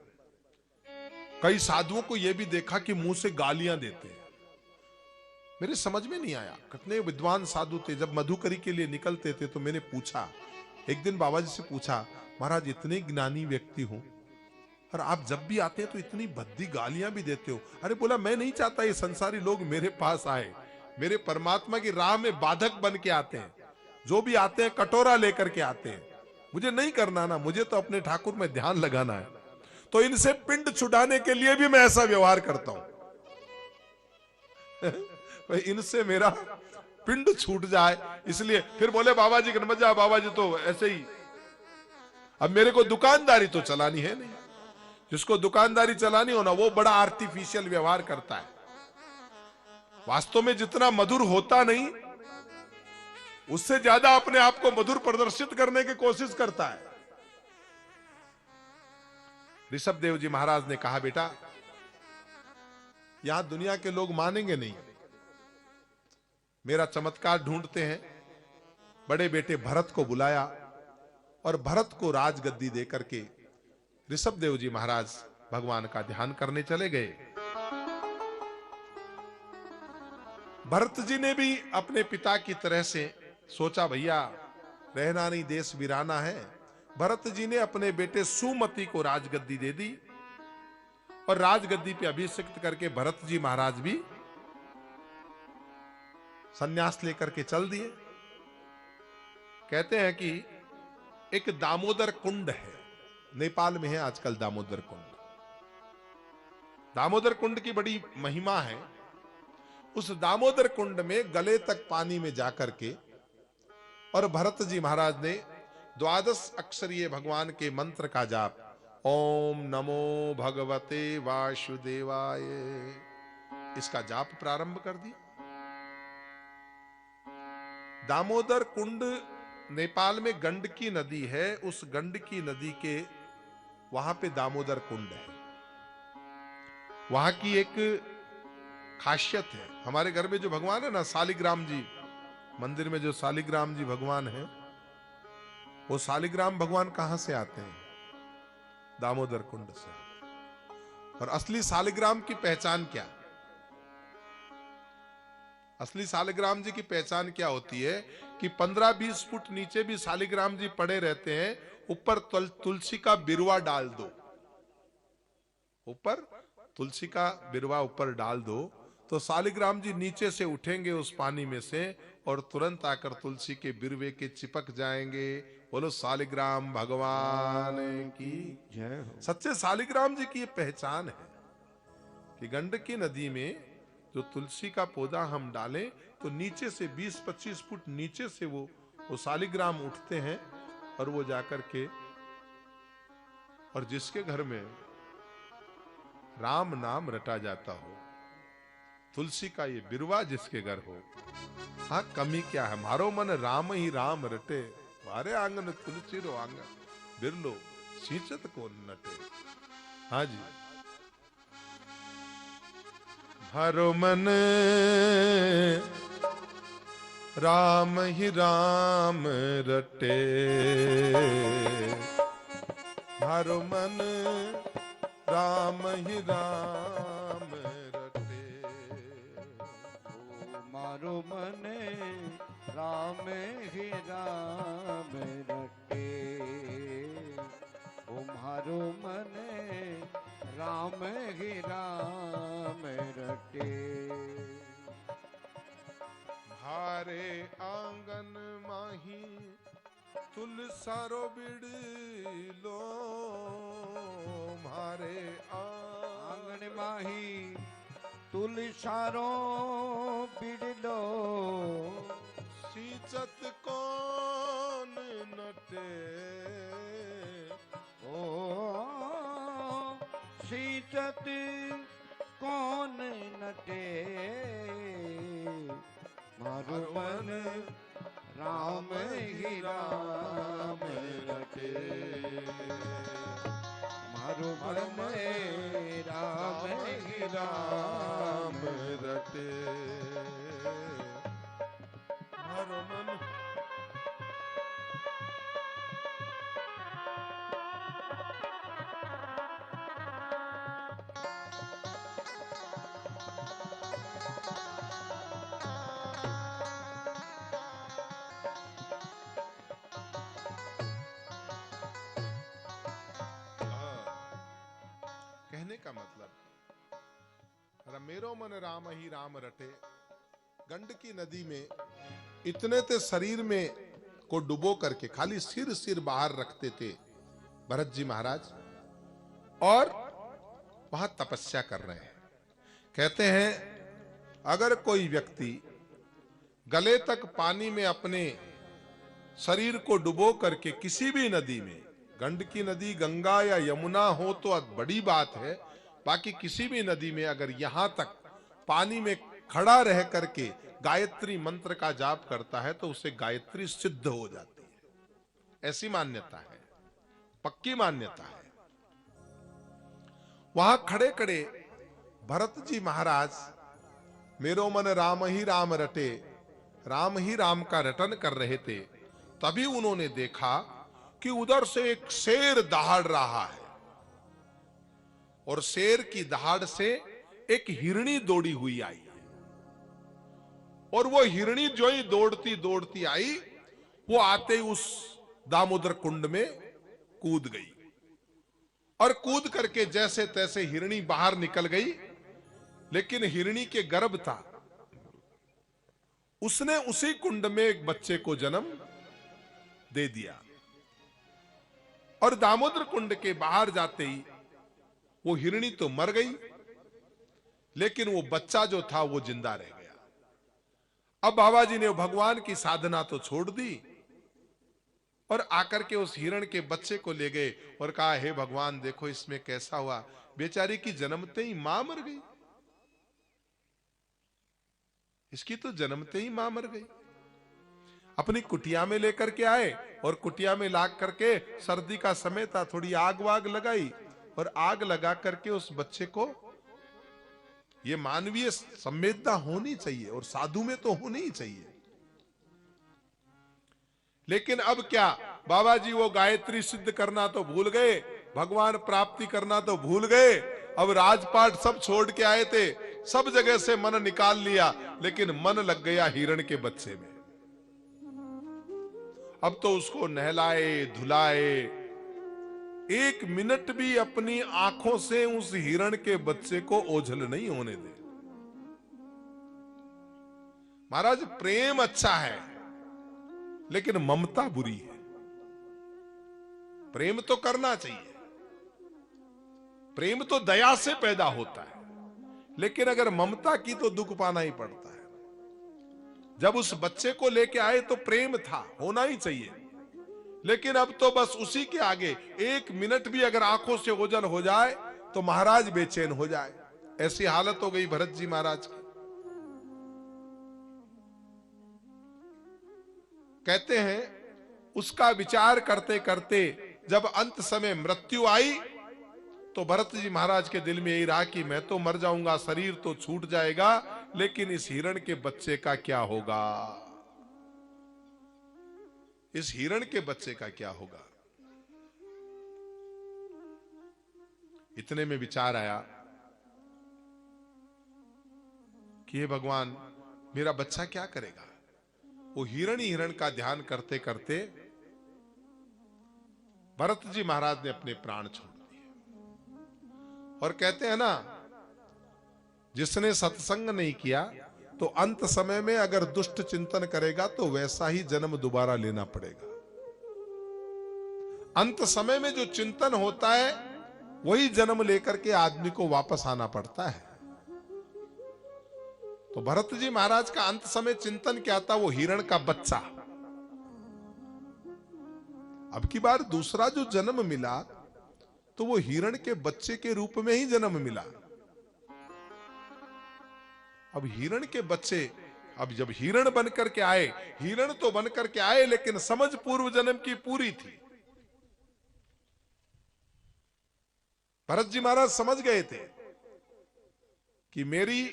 कई साधुओं को यह भी देखा कि मुंह से गालियां देते हैं। मेरे समझ में नहीं आया, कितने विद्वान साधु थे। जब मधुकरी के लिए निकलते थे तो मैंने पूछा, एक दिन बाबा जी से पूछा, महाराज इतने ज्ञानी व्यक्ति हो और आप जब भी आते हैं तो इतनी भद्दी गालियां भी देते हो। अरे बोला मैं नहीं चाहता ये संसारी लोग मेरे पास आए, मेरे परमात्मा की राह में बाधक बन के आते हैं। जो भी आते हैं कटोरा लेकर के आते हैं, मुझे नहीं करना ना, मुझे तो अपने ठाकुर में ध्यान लगाना है। तो इनसे पिंड छुड़ाने के लिए भी मैं ऐसा व्यवहार करता हूं भाई इनसे मेरा पिंड छूट जाए। इसलिए फिर बोले बाबा जी गणपत जा, बाबा जी तो ऐसे ही। अब मेरे को दुकानदारी तो चलानी है नहीं। जिसको दुकानदारी चलानी हो ना, वो बड़ा आर्टिफिशियल व्यवहार करता है। वास्तव में जितना मधुर होता नहीं, उससे ज्यादा अपने आप को मधुर प्रदर्शित करने की कोशिश करता है। ऋषभ देव जी महाराज ने कहा, बेटा यहां दुनिया के लोग मानेंगे नहीं, मेरा चमत्कार ढूंढते हैं। बड़े बेटे भरत को बुलाया और भरत को राजगद्दी देकर के ऋषभ देव जी महाराज भगवान का ध्यान करने चले गए। भरत जी ने भी अपने पिता की तरह से सोचा, भैया रहना नहीं देश वीराना है। भरत जी ने अपने बेटे सुमति को राजगद्दी दे दी और राजगद्दी पे अभिषिक्त करके भरत जी महाराज भी संन्यास लेकर के चल दिए। कहते हैं कि एक दामोदर कुंड है, नेपाल में है आजकल दामोदर कुंड। दामोदर कुंड की बड़ी महिमा है। उस दामोदर कुंड में गले तक पानी में जाकर के और भरत जी महाराज ने 12 अक्षरीय भगवान के मंत्र का जाप, ओम नमो भगवते वासुदेवाय, इसका जाप प्रारंभ कर दिया। दामोदर कुंड नेपाल में गंडकी नदी है, उस गंडकी नदी के वहां पे दामोदर कुंड है। वहां की एक खासियत है। हमारे घर में जो भगवान है ना, शालिग्राम जी, मंदिर में जो शालिग्राम जी भगवान है, वो शालिग्राम भगवान कहां से आते हैं? दामोदर कुंड से। और असली शालिग्राम की पहचान क्या? असली शालिग्राम जी की पहचान क्या होती है कि 15-20 फुट नीचे भी शालिग्राम जी पड़े रहते हैं, ऊपर तुलसी का बिरवा डाल दो, ऊपर तुलसी का बिरवा ऊपर डाल दो, तो शालिग्राम जी नीचे से उठेंगे उस पानी में से और तुरंत आकर तुलसी के बिरवे के चिपक जाएंगे। बोलो शालिग्राम भगवान की जय हो। सच्चे शालिग्राम जी की ये पहचान है कि गंडकी नदी में जो तुलसी का पौधा हम डालें तो नीचे से 20-25 फुट नीचे से वो शालिग्राम उठते हैं और वो जाकर के, और जिसके घर में राम नाम रटा जाता हो, तुलसी का ये बिरवा जिसके घर हो, हाँ कमी क्या है? मारो मन राम ही राम रटे, मारे आंगन तुलसी रो आंगन, बिरलो सींचत को नटे। हाँ जी, हरो मन राम ही राम रटे, हरो मन राम ही राम रटे। ओ मारो मन राम ही राम रटे, ओ मारो मन राम ही राम रटे। भारे आंगन माही तुलसारो बिड़लो, भारे आंगन माही तुलसारो बिड़लो, सींचत कौन नटे, ओ सींचत कौन नटे। मारो मन राम ही राम रटे, मारो मन राम ही राम रटे, हरो मन का मतलब मेरो मन राम ही राम रटे। गंडकी नदी में इतने ते शरीर में को डुबो करके खाली सिर सिर बाहर रखते थे भरत जी महाराज, और वहां तपस्या कर रहे हैं। कहते हैं अगर कोई व्यक्ति गले तक पानी में अपने शरीर को डुबो करके किसी भी नदी में, गंडकी नदी, गंगा या यमुना हो तो बड़ी बात है, बाकी किसी भी नदी में अगर यहां तक पानी में खड़ा रह करके गायत्री मंत्र का जाप करता है तो उसे गायत्री सिद्ध हो जाती है। ऐसी मान्यता है, पक्की मान्यता है। वहां खड़े खड़े भरत जी महाराज मेरो मन राम ही राम रटे, राम ही राम का रटन कर रहे थे। तभी उन्होंने देखा कि उधर से एक शेर दहाड़ रहा है और शेर की दहाड़ से एक हिरणी दौड़ी हुई आई, और वो हिरणी जो ही दौड़ती दौड़ती आई, वो आते ही उस दामोदर कुंड में कूद गई, और कूद करके जैसे तैसे हिरणी बाहर निकल गई। लेकिन हिरणी के गर्भ था, उसने उसी कुंड में एक बच्चे को जन्म दे दिया, और दामोदर कुंड के बाहर जाते ही वो हिरणी तो मर गई, लेकिन वो बच्चा जो था वो जिंदा रह गया। अब बाबा जी ने भगवान की साधना तो छोड़ दी और आकर के उस हिरण के बच्चे को ले गए और कहा, हे भगवान देखो इसमें कैसा हुआ, बेचारी की जन्मते ही मां मर गई, इसकी तो जन्मते ही मां मर गई। अपनी कुटिया में लेकर के आए और कुटिया में ला करके, सर्दी का समय था, थोड़ी आग वाग लगाई और आग लगा करके उस बच्चे को, ये मानवीय संवेदना होनी चाहिए और साधु में तो होनी ही चाहिए। लेकिन अब क्या, बाबा जी वो गायत्री सिद्ध करना तो भूल गए, भगवान प्राप्ति करना तो भूल गए। अब राजपाट सब छोड़ के आए थे, सब जगह से मन निकाल लिया, लेकिन मन लग गया हिरण के बच्चे में। अब तो उसको नहलाए धुलाए, एक मिनट भी अपनी आंखों से उस हिरण के बच्चे को ओझल नहीं होने दे। महाराज प्रेम अच्छा है लेकिन ममता बुरी है। प्रेम तो करना चाहिए, प्रेम तो दया से पैदा होता है, लेकिन अगर ममता की तो दुख पाना ही पड़ता है। जब उस बच्चे को लेके आए तो प्रेम था, होना ही चाहिए, लेकिन अब तो बस उसी के आगे एक मिनट भी अगर आंखों से ओझल हो जाए तो महाराज बेचैन हो जाए। ऐसी हालत हो गई भरत जी महाराज की। कहते हैं उसका विचार करते करते जब अंत समय मृत्यु आई तो भरत जी महाराज के दिल में यही रहा कि मैं तो मर जाऊंगा, शरीर तो छूट जाएगा, लेकिन इस हिरण के बच्चे का क्या होगा, इस हिरण के बच्चे का क्या होगा। इतने में विचार आया कि हे भगवान मेरा बच्चा क्या करेगा। वो हिरण ही हिरण का ध्यान करते करते भरत जी महाराज ने अपने प्राण छोड़ दिए। और कहते हैं ना, जिसने सत्संग नहीं किया तो अंत समय में अगर दुष्ट चिंतन करेगा तो वैसा ही जन्म दोबारा लेना पड़ेगा। अंत समय में जो चिंतन होता है वही जन्म लेकर के आदमी को वापस आना पड़ता है। तो भरत जी महाराज का अंत समय चिंतन क्या था, वो हिरण का बच्चा। अब की बार दूसरा जो जन्म मिला तो वो हिरण के बच्चे के रूप में ही जन्म मिला। अब हिरण के बच्चे, अब जब हिरण बनकर के आए, हिरण तो बनकर के आए लेकिन समझ पूर्व जन्म की पूरी थी। भरत जी महाराज समझ गए थे कि मेरी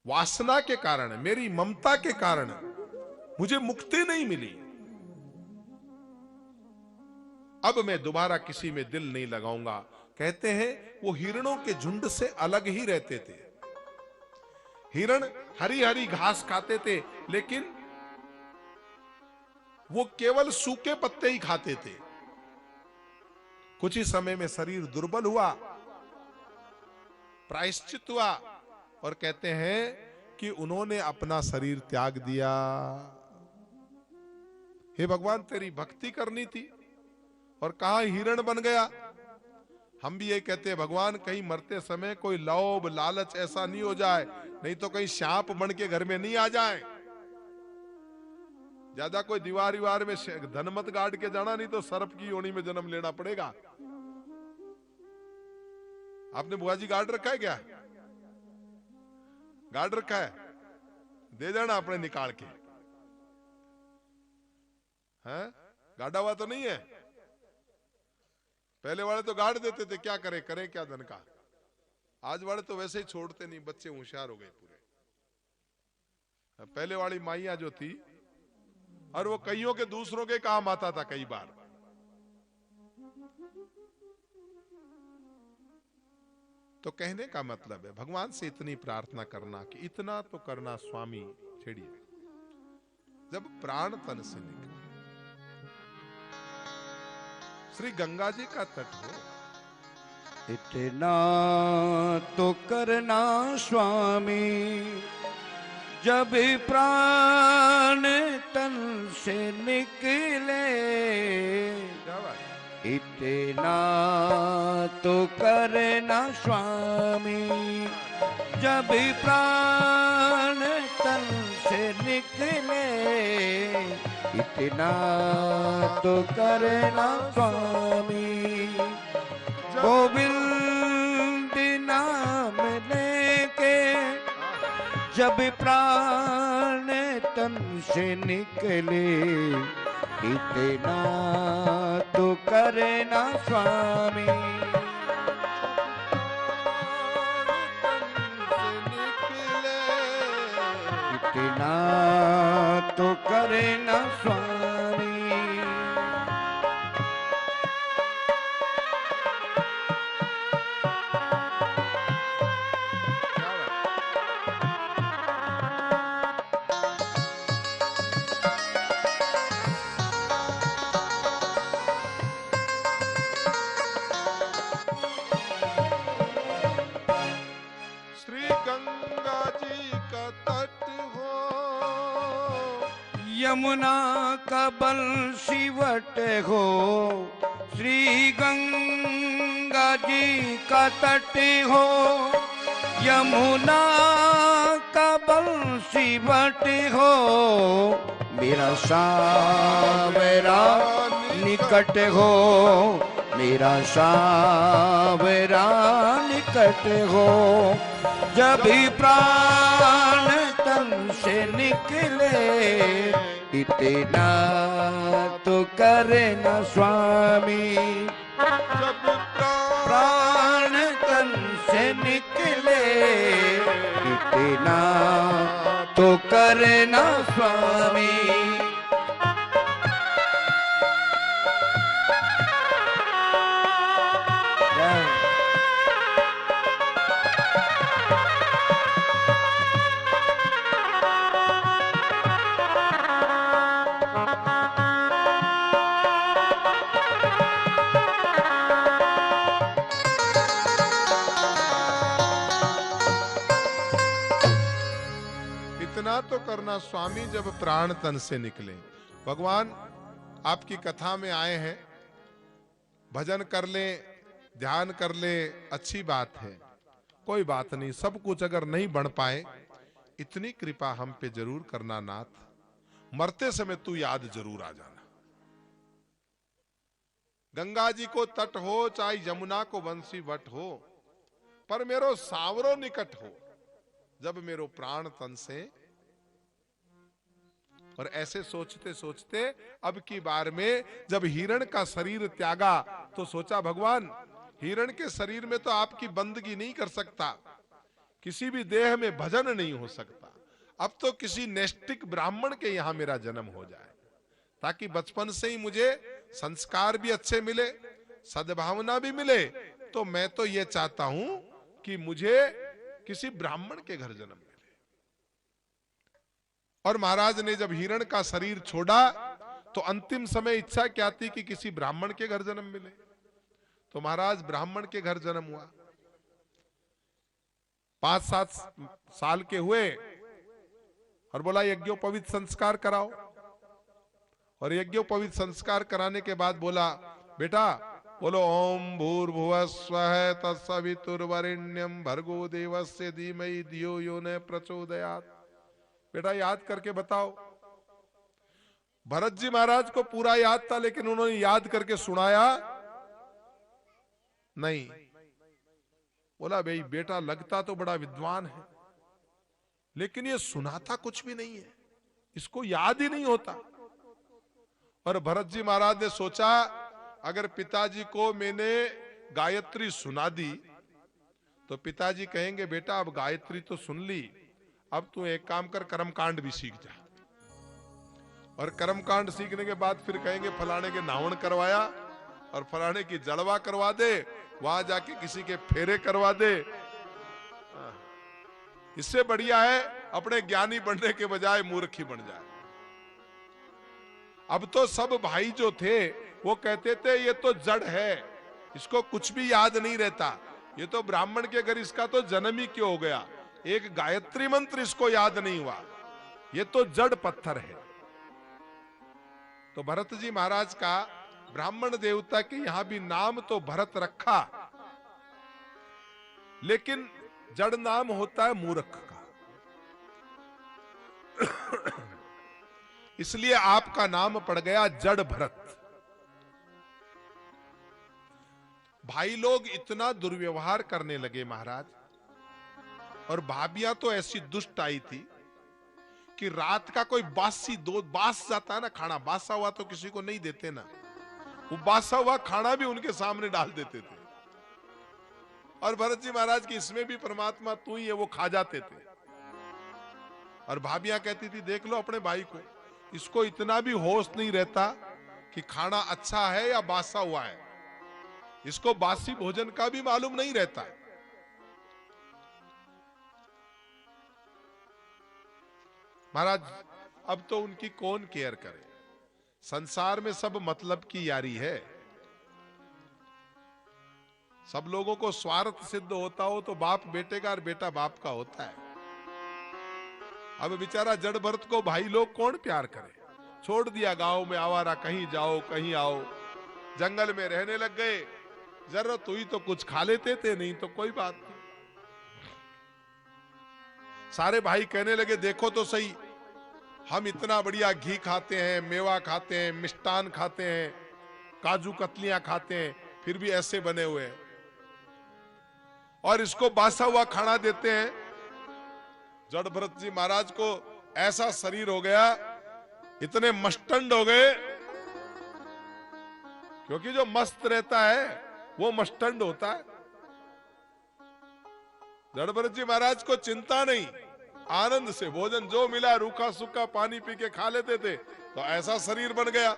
वासना के कारण, मेरी ममता के कारण मुझे मुक्ति नहीं मिली, अब मैं दोबारा किसी में दिल नहीं लगाऊंगा। कहते हैं वो हिरणों के झुंड से अलग ही रहते थे। हिरण हरी हरी घास खाते थे, लेकिन वो केवल सूखे पत्ते ही खाते थे। कुछ ही समय में शरीर दुर्बल हुआ, प्रायश्चित हुआ, और कहते हैं कि उन्होंने अपना शरीर त्याग दिया। हे भगवान तेरी भक्ति करनी थी और कहां हिरण बन गया। हम भी ये कहते हैं भगवान कहीं मरते समय कोई लोभ लालच ऐसा नहीं हो जाए, नहीं तो कहीं सांप बन के घर में नहीं आ जाए। ज्यादा कोई दीवार विवार में धन मत गाड़ के जाना, नहीं तो सर्प की योनि में जन्म लेना पड़ेगा। आपने बुआ जी गाड़ रखा है क्या? गाड़ रखा है, दे जाना अपने निकाल के। हैं? गाड़ा हुआ तो नहीं है? पहले वाले तो गाड़ देते थे, क्या करें क्या धन का। आज वाले तो वैसे ही छोड़ते नहीं, बच्चे होशियार हो गए पूरे। पहले वाली माइया जो थी, और वो कईयों के दूसरों के काम आता था कई बार। तो कहने का मतलब है भगवान से इतनी प्रार्थना करना कि इतना तो करना स्वामी, छेड़िए जब प्राण तन से निकले। श्री गंगा जी का तट हो, इतना तो करना स्वामी जब प्राण तन से निकले। इतना तो करना स्वामी जब प्राण तन से निकले। इतना तो करना स्वामी गोविंद नाम लेके जब प्राण तन से निकले। इतना तो करना स्वामी इतना तो करना स्वामी। यमुना का बंसीवट हो, श्री गंगा जी का तट हो। यमुना का बंसीवट हो, मेरा सावरा निकट हो। मेरा सावरा निकट हो, जब भी प्राण तन से निकले। इतना तो करना स्वामी जब प्राण तन से निकले। इतना तो करना स्वामी तो करना स्वामी जब प्राण तन से निकले। भगवान आपकी कथा में आए हैं, भजन कर ले, ध्यान कर ले, अच्छी बात है, कोई बात नहीं। सब कुछ अगर नहीं बन पाए, इतनी कृपा हम पे जरूर करना नाथ, मरते समय तू याद जरूर आ जाना। गंगा जी को तट हो, चाहे यमुना को बंसी वट हो, पर मेरो सावरो निकट हो, जब मेरो प्राण तन से। और ऐसे सोचते सोचते अब की बार में जब हिरण का शरीर त्यागा, तो सोचा भगवान हिरण के शरीर में तो आपकी बंदगी नहीं कर सकता, किसी भी देह में भजन नहीं हो सकता। अब तो किसी नैष्टिक ब्राह्मण के यहां मेरा जन्म हो जाए, ताकि बचपन से ही मुझे संस्कार भी अच्छे मिले, सद्भावना भी मिले। तो मैं तो ये चाहता हूं कि मुझे किसी ब्राह्मण के घर जन्म मिले। और महाराज ने जब हिरण का शरीर छोड़ा, तो अंतिम समय इच्छा क्या थी कि किसी ब्राह्मण के घर जन्म मिले। तो महाराज ब्राह्मण के घर जन्म हुआ। 5-7 साल के हुए और बोला यज्ञोपवीत संस्कार कराओ। और यज्ञोपवीत संस्कार कराने के बाद बोला, बेटा बोलो ओम भूर्भुवः स्वः तत्सवितुर्वरेण्यं भर्गो देवस्य धीमहि धियो यो न प्रचोदयात्। बेटा याद करके बताओ। भरत जी महाराज को पूरा याद था, लेकिन उन्होंने याद करके सुनाया नहीं। बोला भाई बेटा लगता तो बड़ा विद्वान है, लेकिन ये सुनाता कुछ भी नहीं है, इसको याद ही नहीं होता। और भरत जी महाराज ने सोचा, अगर पिताजी को मैंने गायत्री सुना दी तो पिताजी कहेंगे बेटा अब गायत्री तो सुन ली, अब तू एक काम कर, कर्मकांड भी सीख जा। और कर्मकांड सीखने के बाद फिर कहेंगे फलाने के नावण करवाया और फलाने की जलवा करवा दे, वहां जाके किसी के फेरे करवा दे। इससे बढ़िया है अपने ज्ञानी बनने के बजाय मूर्ख ही बन जाए। अब तो सब भाई जो थे वो कहते थे ये तो जड़ है, इसको कुछ भी याद नहीं रहता, ये तो ब्राह्मण के घर इसका तो जन्म ही क्यों हो गया, एक गायत्री मंत्र इसको याद नहीं हुआ, ये तो जड़ पत्थर है। तो भरत जी महाराज का ब्राह्मण देवता के यहां भी नाम तो भरत रखा, लेकिन जड़ नाम होता है मूर्ख का। इसलिए आपका नाम पड़ गया जड़ भरत। भाई लोग इतना दुर्व्यवहार करने लगे महाराज, और भाभियां तो ऐसी दुष्ट आई थी कि रात का कोई बासी दो बास जाता है ना खाना, बासा हुआ तो किसी को नहीं देते ना, वो बासा हुआ खाना भी उनके सामने डाल देते थे। और भरत जी महाराज की इसमें भी परमात्मा तू ही है, वो खा जाते थे। और भाभियां कहती थी देख लो अपने भाई को, इसको इतना भी होश नहीं रहता कि खाना अच्छा है या बासा हुआ है, इसको बासी भोजन का भी मालूम नहीं रहता। महाराज अब तो उनकी कौन केयर करे, संसार में सब मतलब की यारी है। सब लोगों को स्वार्थ सिद्ध होता हो तो बाप बेटे का और बेटा बाप का होता है। अब बेचारा जड़ भरत को भाई लोग कौन प्यार करे, छोड़ दिया गांव में आवारा, कहीं जाओ कहीं आओ, जंगल में रहने लग गए। जरूरत हुई तो कुछ खा लेते थे, नहीं तो कोई बात नहीं। सारे भाई कहने लगे देखो तो सही, हम इतना बढ़िया घी खाते हैं, मेवा खाते हैं, मिष्टान खाते हैं, काजू कतलियां खाते हैं, फिर भी ऐसे बने हुए हैं, और इसको बासा हुआ खाना देते हैं। जड़ भरत जी महाराज को ऐसा शरीर हो गया, इतने मस्टंड हो गए, क्योंकि जो मस्त रहता है वो मस्टंड होता है। जड़ भरत जी महाराज को चिंता नहीं, आनंद से भोजन जो मिला रूखा सूखा पानी पी के खा लेते थे, तो ऐसा शरीर बन गया।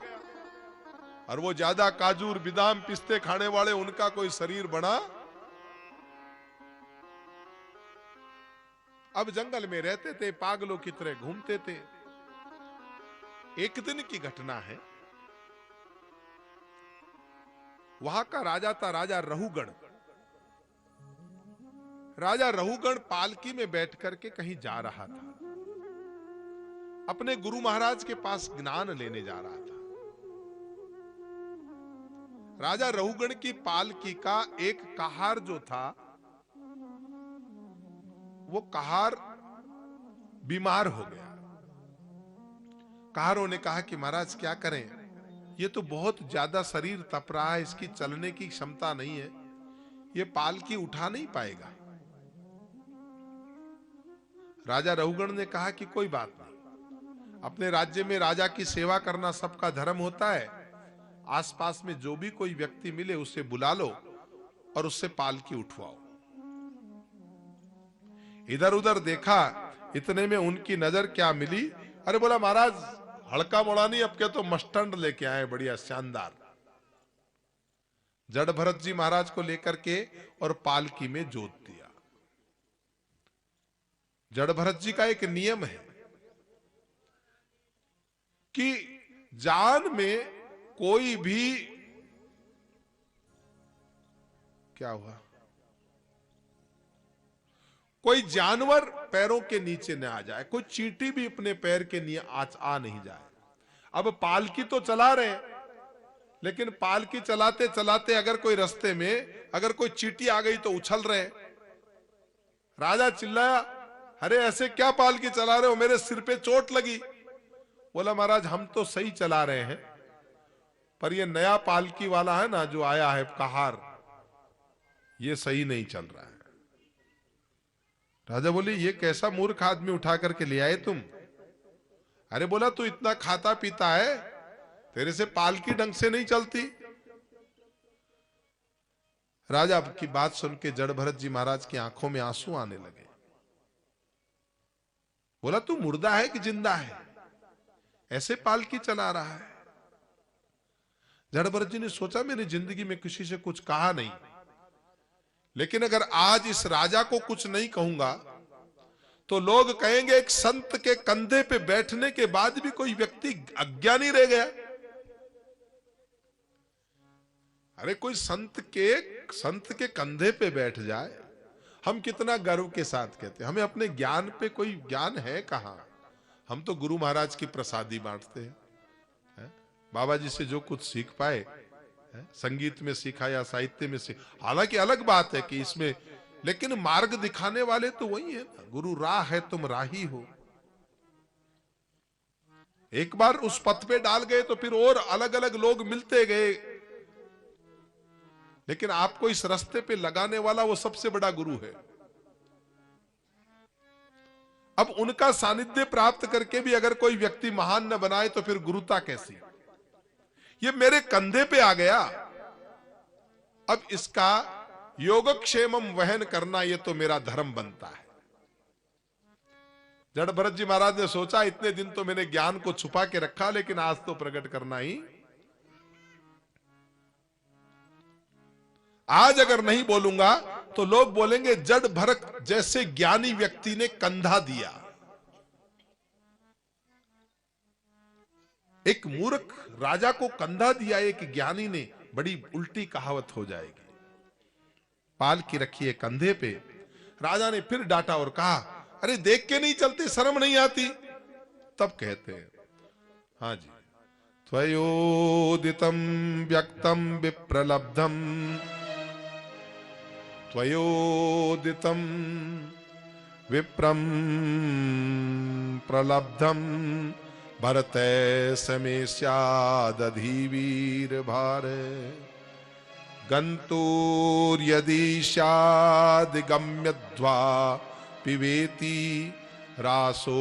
और वो ज्यादा काजू बादाम पिस्ते खाने वाले, उनका कोई शरीर बना। अब जंगल में रहते थे, पागलों की तरह घूमते थे। एक दिन की घटना है, वहां का राजा था राजा रहुगण। राजा रहुगण पालकी में बैठ करके कहीं जा रहा था, अपने गुरु महाराज के पास ज्ञान लेने जा रहा था। राजा रहुगण की पालकी का एक कहार जो था, वो कहार बीमार हो गया। कहारों ने कहा कि महाराज क्या करें, ये तो बहुत ज्यादा शरीर तप रहा है, इसकी चलने की क्षमता नहीं है, ये पालकी उठा नहीं पाएगा। राजा रहुगण ने कहा कि कोई बात नहीं, अपने राज्य में राजा की सेवा करना सबका धर्म होता है, आसपास में जो भी कोई व्यक्ति मिले उसे बुला लो और उससे पालकी उठवाओ। इधर उधर देखा, इतने में उनकी नजर क्या मिली, अरे बोला महाराज हड़का मोड़ा नहीं, अब के तो मस्टंड लेके आए बढ़िया शानदार। जड़ भरत जी महाराज को लेकर के और पालकी में जोत दिया। जड़ भरत जी का एक नियम है कि जान में कोई भी क्या हुआ, कोई जानवर पैरों के नीचे न आ जाए, कोई चींटी भी अपने पैर के नीचे आ नहीं जाए। अब पालकी तो चला रहे हैं, लेकिन पालकी चलाते चलाते अगर कोई रास्ते में अगर कोई चींटी आ गई तो उछल रहे हैं। राजा चिल्लाया, अरे ऐसे क्या पालकी चला रहे हो, मेरे सिर पे चोट लगी। बोला महाराज हम तो सही चला रहे हैं, पर ये नया पालकी वाला है ना जो आया है कहार, ये सही नहीं चल रहा है। राजा बोले ये कैसा मूर्ख आदमी उठा करके ले आए तुम? अरे बोला तू इतना खाता पीता है, तेरे से पालकी ढंग से नहीं चलती। राजा की बात सुन के जड़ भरत जी महाराज की आंखों में आंसू आने लगे। बोला तू मुर्दा है कि जिंदा है, ऐसे पालकी चला रहा है? जड़ भरत जी ने सोचा मेरी जिंदगी में किसी से कुछ कहा नहीं, लेकिन अगर आज इस राजा को कुछ नहीं कहूंगा तो लोग कहेंगे एक संत के कंधे पे बैठने के बाद भी कोई व्यक्ति अज्ञानी रह गया। अरे कोई संत के कंधे पे बैठ जाए, हम कितना गर्व के साथ कहते हैं। हमें अपने ज्ञान पे कोई ज्ञान है कहां? हम तो गुरु महाराज की प्रसादी बांटते हैं। बाबा जी से जो कुछ सीख पाए, संगीत में सीखा या साहित्य में सीखा, हालांकि अलग बात है कि इसमें, लेकिन मार्ग दिखाने वाले तो वही है ना। गुरु राह है तुम राही हो। एक बार उस पथ पे डाल गए तो फिर और अलग अलग लोग मिलते गए, लेकिन आपको इस रास्ते पे लगाने वाला वो सबसे बड़ा गुरु है। अब उनका सानिध्य प्राप्त करके भी अगर कोई व्यक्ति महान न बनाए तो फिर गुरुता कैसी? ये मेरे कंधे पे आ गया, अब इसका योगक्षेमम वहन करना ये तो मेरा धर्म बनता है। जड़ भरत जी महाराज ने सोचा इतने दिन तो मैंने ज्ञान को छुपा के रखा, लेकिन आज तो प्रकट करना ही। आज अगर नहीं बोलूंगा तो लोग बोलेंगे जड़ भरत जैसे ज्ञानी व्यक्ति ने कंधा दिया। एक मूर्ख राजा को कंधा दिया एक ज्ञानी ने, बड़ी उल्टी कहावत हो जाएगी। पालकी रखी है कंधे पे, राजा ने फिर डांटा और कहा अरे देख के नहीं चलते, शर्म नहीं आती? तब कहते हैं हाँ जी, त्वयोदितं व्यक्तं विप्रलब्धं, त्वयोदितं विप्रं प्रलब्धं, भरते समे स्यादधिवीर भार, गन्तुर्यदि स्यादिगम्यध्वा पिबेति, रासो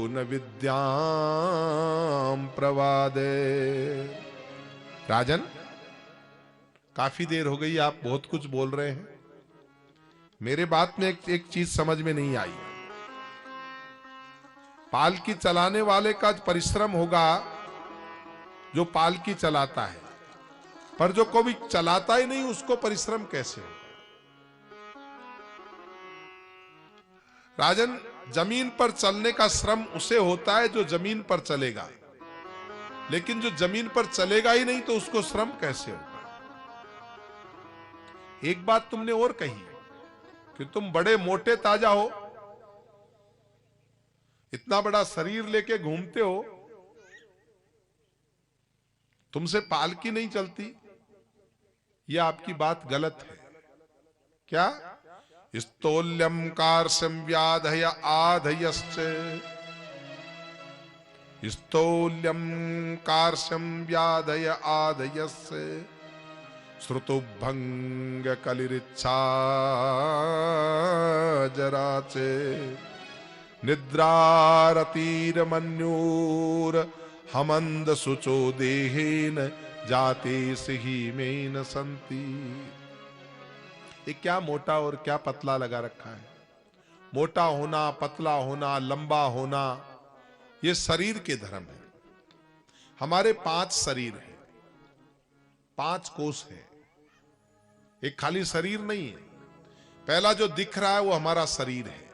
न विद्यां प्रवादे। राजन काफी देर हो गई, आप बहुत कुछ बोल रहे हैं, मेरे बात में एक चीज समझ में नहीं आई। पालकी चलाने वाले का परिश्रम होगा जो पालकी चलाता है, पर जो कोई चलाता ही नहीं उसको परिश्रम कैसे होगा? राजन जमीन पर चलने का श्रम उसे होता है जो जमीन पर चलेगा, लेकिन जो जमीन पर चलेगा ही नहीं तो उसको श्रम कैसे होगा? एक बात तुमने और कही कि तुम बड़े मोटे ताजा हो, इतना बड़ा शरीर लेके घूमते हो, तुमसे पालकी नहीं चलती। यह आपकी बात गलत है। क्या? स्तोल्यम कार्श्यम व्याधय आधयश्च, स्तोल्यम कार्श्यम व्याधय आधयश्च, श्रुतुभंग कलिरिच्छा जराच, निद्रारतिरमन्योर हमंद सुचो देहेन जाते सिही में न संति। ये क्या मोटा और क्या पतला लगा रखा है? मोटा होना, पतला होना, लंबा होना, ये शरीर के धर्म है। हमारे 5 शरीर है, 5 कोष है, एक खाली शरीर नहीं है। पहला जो दिख रहा है वो हमारा शरीर है।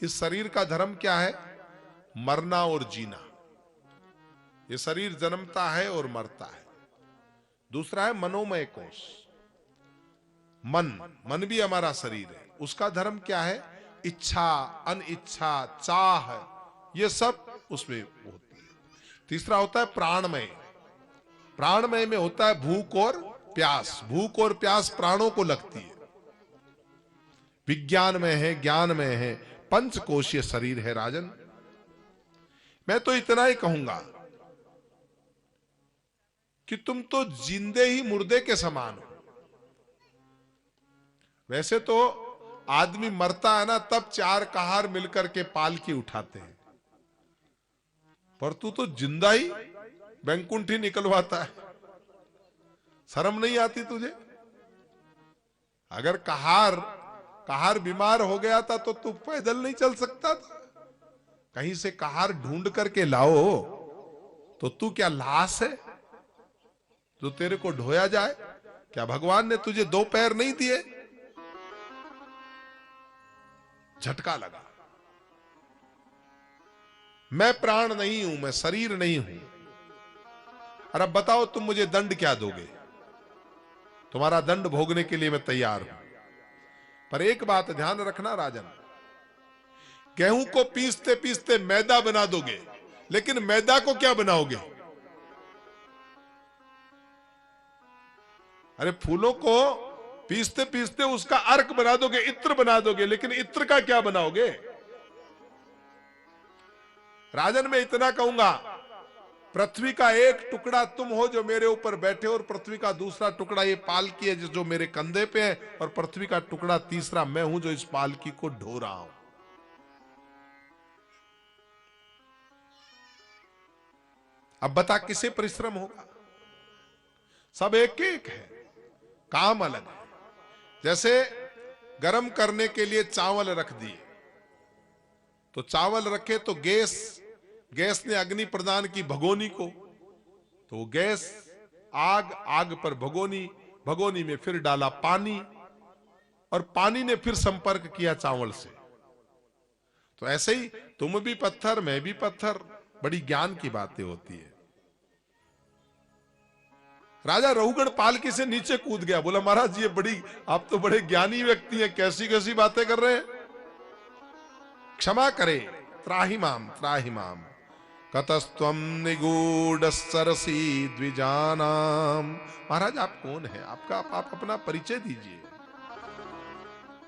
इस शरीर का धर्म क्या है? मरना और जीना। ये शरीर जन्मता है और मरता है। दूसरा है मनोमय कोष, मन भी हमारा शरीर है। उसका धर्म क्या है? इच्छा, अनिच्छा, चाह, ये सब उसमें होती है। तीसरा होता है प्राणमय। प्राणमय में होता है भूख और प्यास। भूख और प्यास प्राणों को लगती है। विज्ञान में है, ज्ञान में है, पंचकोशीय शरीर है राजन। मैं तो इतना ही कहूंगा कि तुम तो जिंदे ही मुर्दे के समान हो। वैसे तो आदमी मरता है ना, तब चार कहार मिलकर के पालकी उठाते हैं, पर तू तो जिंदा ही बैंकुंठी निकलवाता है। शर्म नहीं आती तुझे? अगर कहार बीमार हो गया था तो तू पैदल नहीं चल सकता था? कहीं से कहार ढूंढ करके लाओ तो तू क्या लाश है जो तेरे को ढोया जाए? क्या भगवान ने तुझे दो पैर नहीं दिए? झटका लगा। मैं प्राण नहीं हूं, मैं शरीर नहीं हूं। और अब बताओ तुम मुझे दंड क्या दोगे? तुम्हारा दंड भोगने के लिए मैं तैयार हूं। पर एक बात ध्यान रखना राजन, गेहूं को पीसते पीसते मैदा बना दोगे, लेकिन मैदा को क्या बनाओगे? अरे फूलों को पीसते पीसते उसका अर्क बना दोगे, इत्र बना दोगे, लेकिन इत्र का क्या बनाओगे? राजन मैं इतना कहूंगा, पृथ्वी का एक टुकड़ा तुम हो जो मेरे ऊपर बैठे हो, और पृथ्वी का दूसरा टुकड़ा ये पालकी है जो मेरे कंधे पे है, और पृथ्वी का टुकड़ा तीसरा मैं हूं जो इस पालकी को ढो रहा हूं। अब बता किसे परिश्रम होगा? सब एक एक है, काम अलग है। जैसे गरम करने के लिए चावल रख दिए, तो चावल रखे तो गैस ने अग्नि प्रदान की भगोनी को, तो वो गैस आग पर भगोनी में फिर डाला पानी, और पानी ने फिर संपर्क किया चावल से। तो ऐसे ही तुम भी पत्थर, मैं भी पत्थर। बड़ी ज्ञान की बातें होती है। राजा रहुगण पालकी से नीचे कूद गया, बोला महाराज ये आप तो बड़े ज्ञानी व्यक्ति हैं, कैसी कैसी बातें कर रहे हैं, क्षमा करे। त्राहि माम कतस्त्वम निगूढ़ सरसी द्विजानाम। महाराज आप कौन है? आप अपना परिचय दीजिए।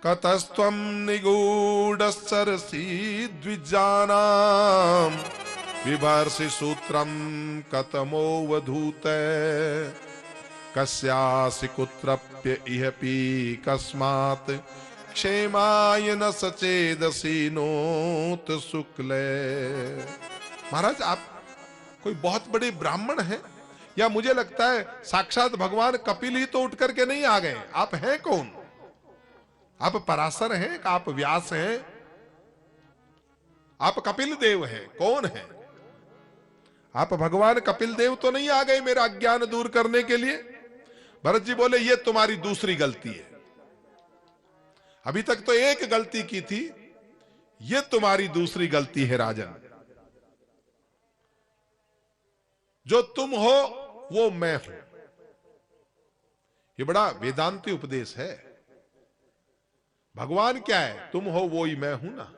कतस्त्वम निगूढ़ सरसी द्विजानाम विभर्षि सूत्रम कतमो वधूत कस्यासि कुत्रप्य इह पी कस्मात् क्षेमाय न सचेदसी नोत शुक्ले। महाराज आप कोई बहुत बड़े ब्राह्मण हैं, या मुझे लगता है साक्षात भगवान कपिल ही तो उठ करके नहीं आ गए। आप हैं कौन? आप पराशर हैं? आप व्यास हैं? आप कपिल देव हैं? कौन है? आप भगवान कपिल देव तो नहीं आ गए मेरा अज्ञान दूर करने के लिए? भरत जी बोले ये तुम्हारी दूसरी गलती है। अभी तक तो एक गलती की थी, ये तुम्हारी दूसरी गलती है राजन। जो तुम हो वो मैं हूं। ये बड़ा वेदांती उपदेश है। भगवान क्या है? तुम हो वो ही मैं हूं ना।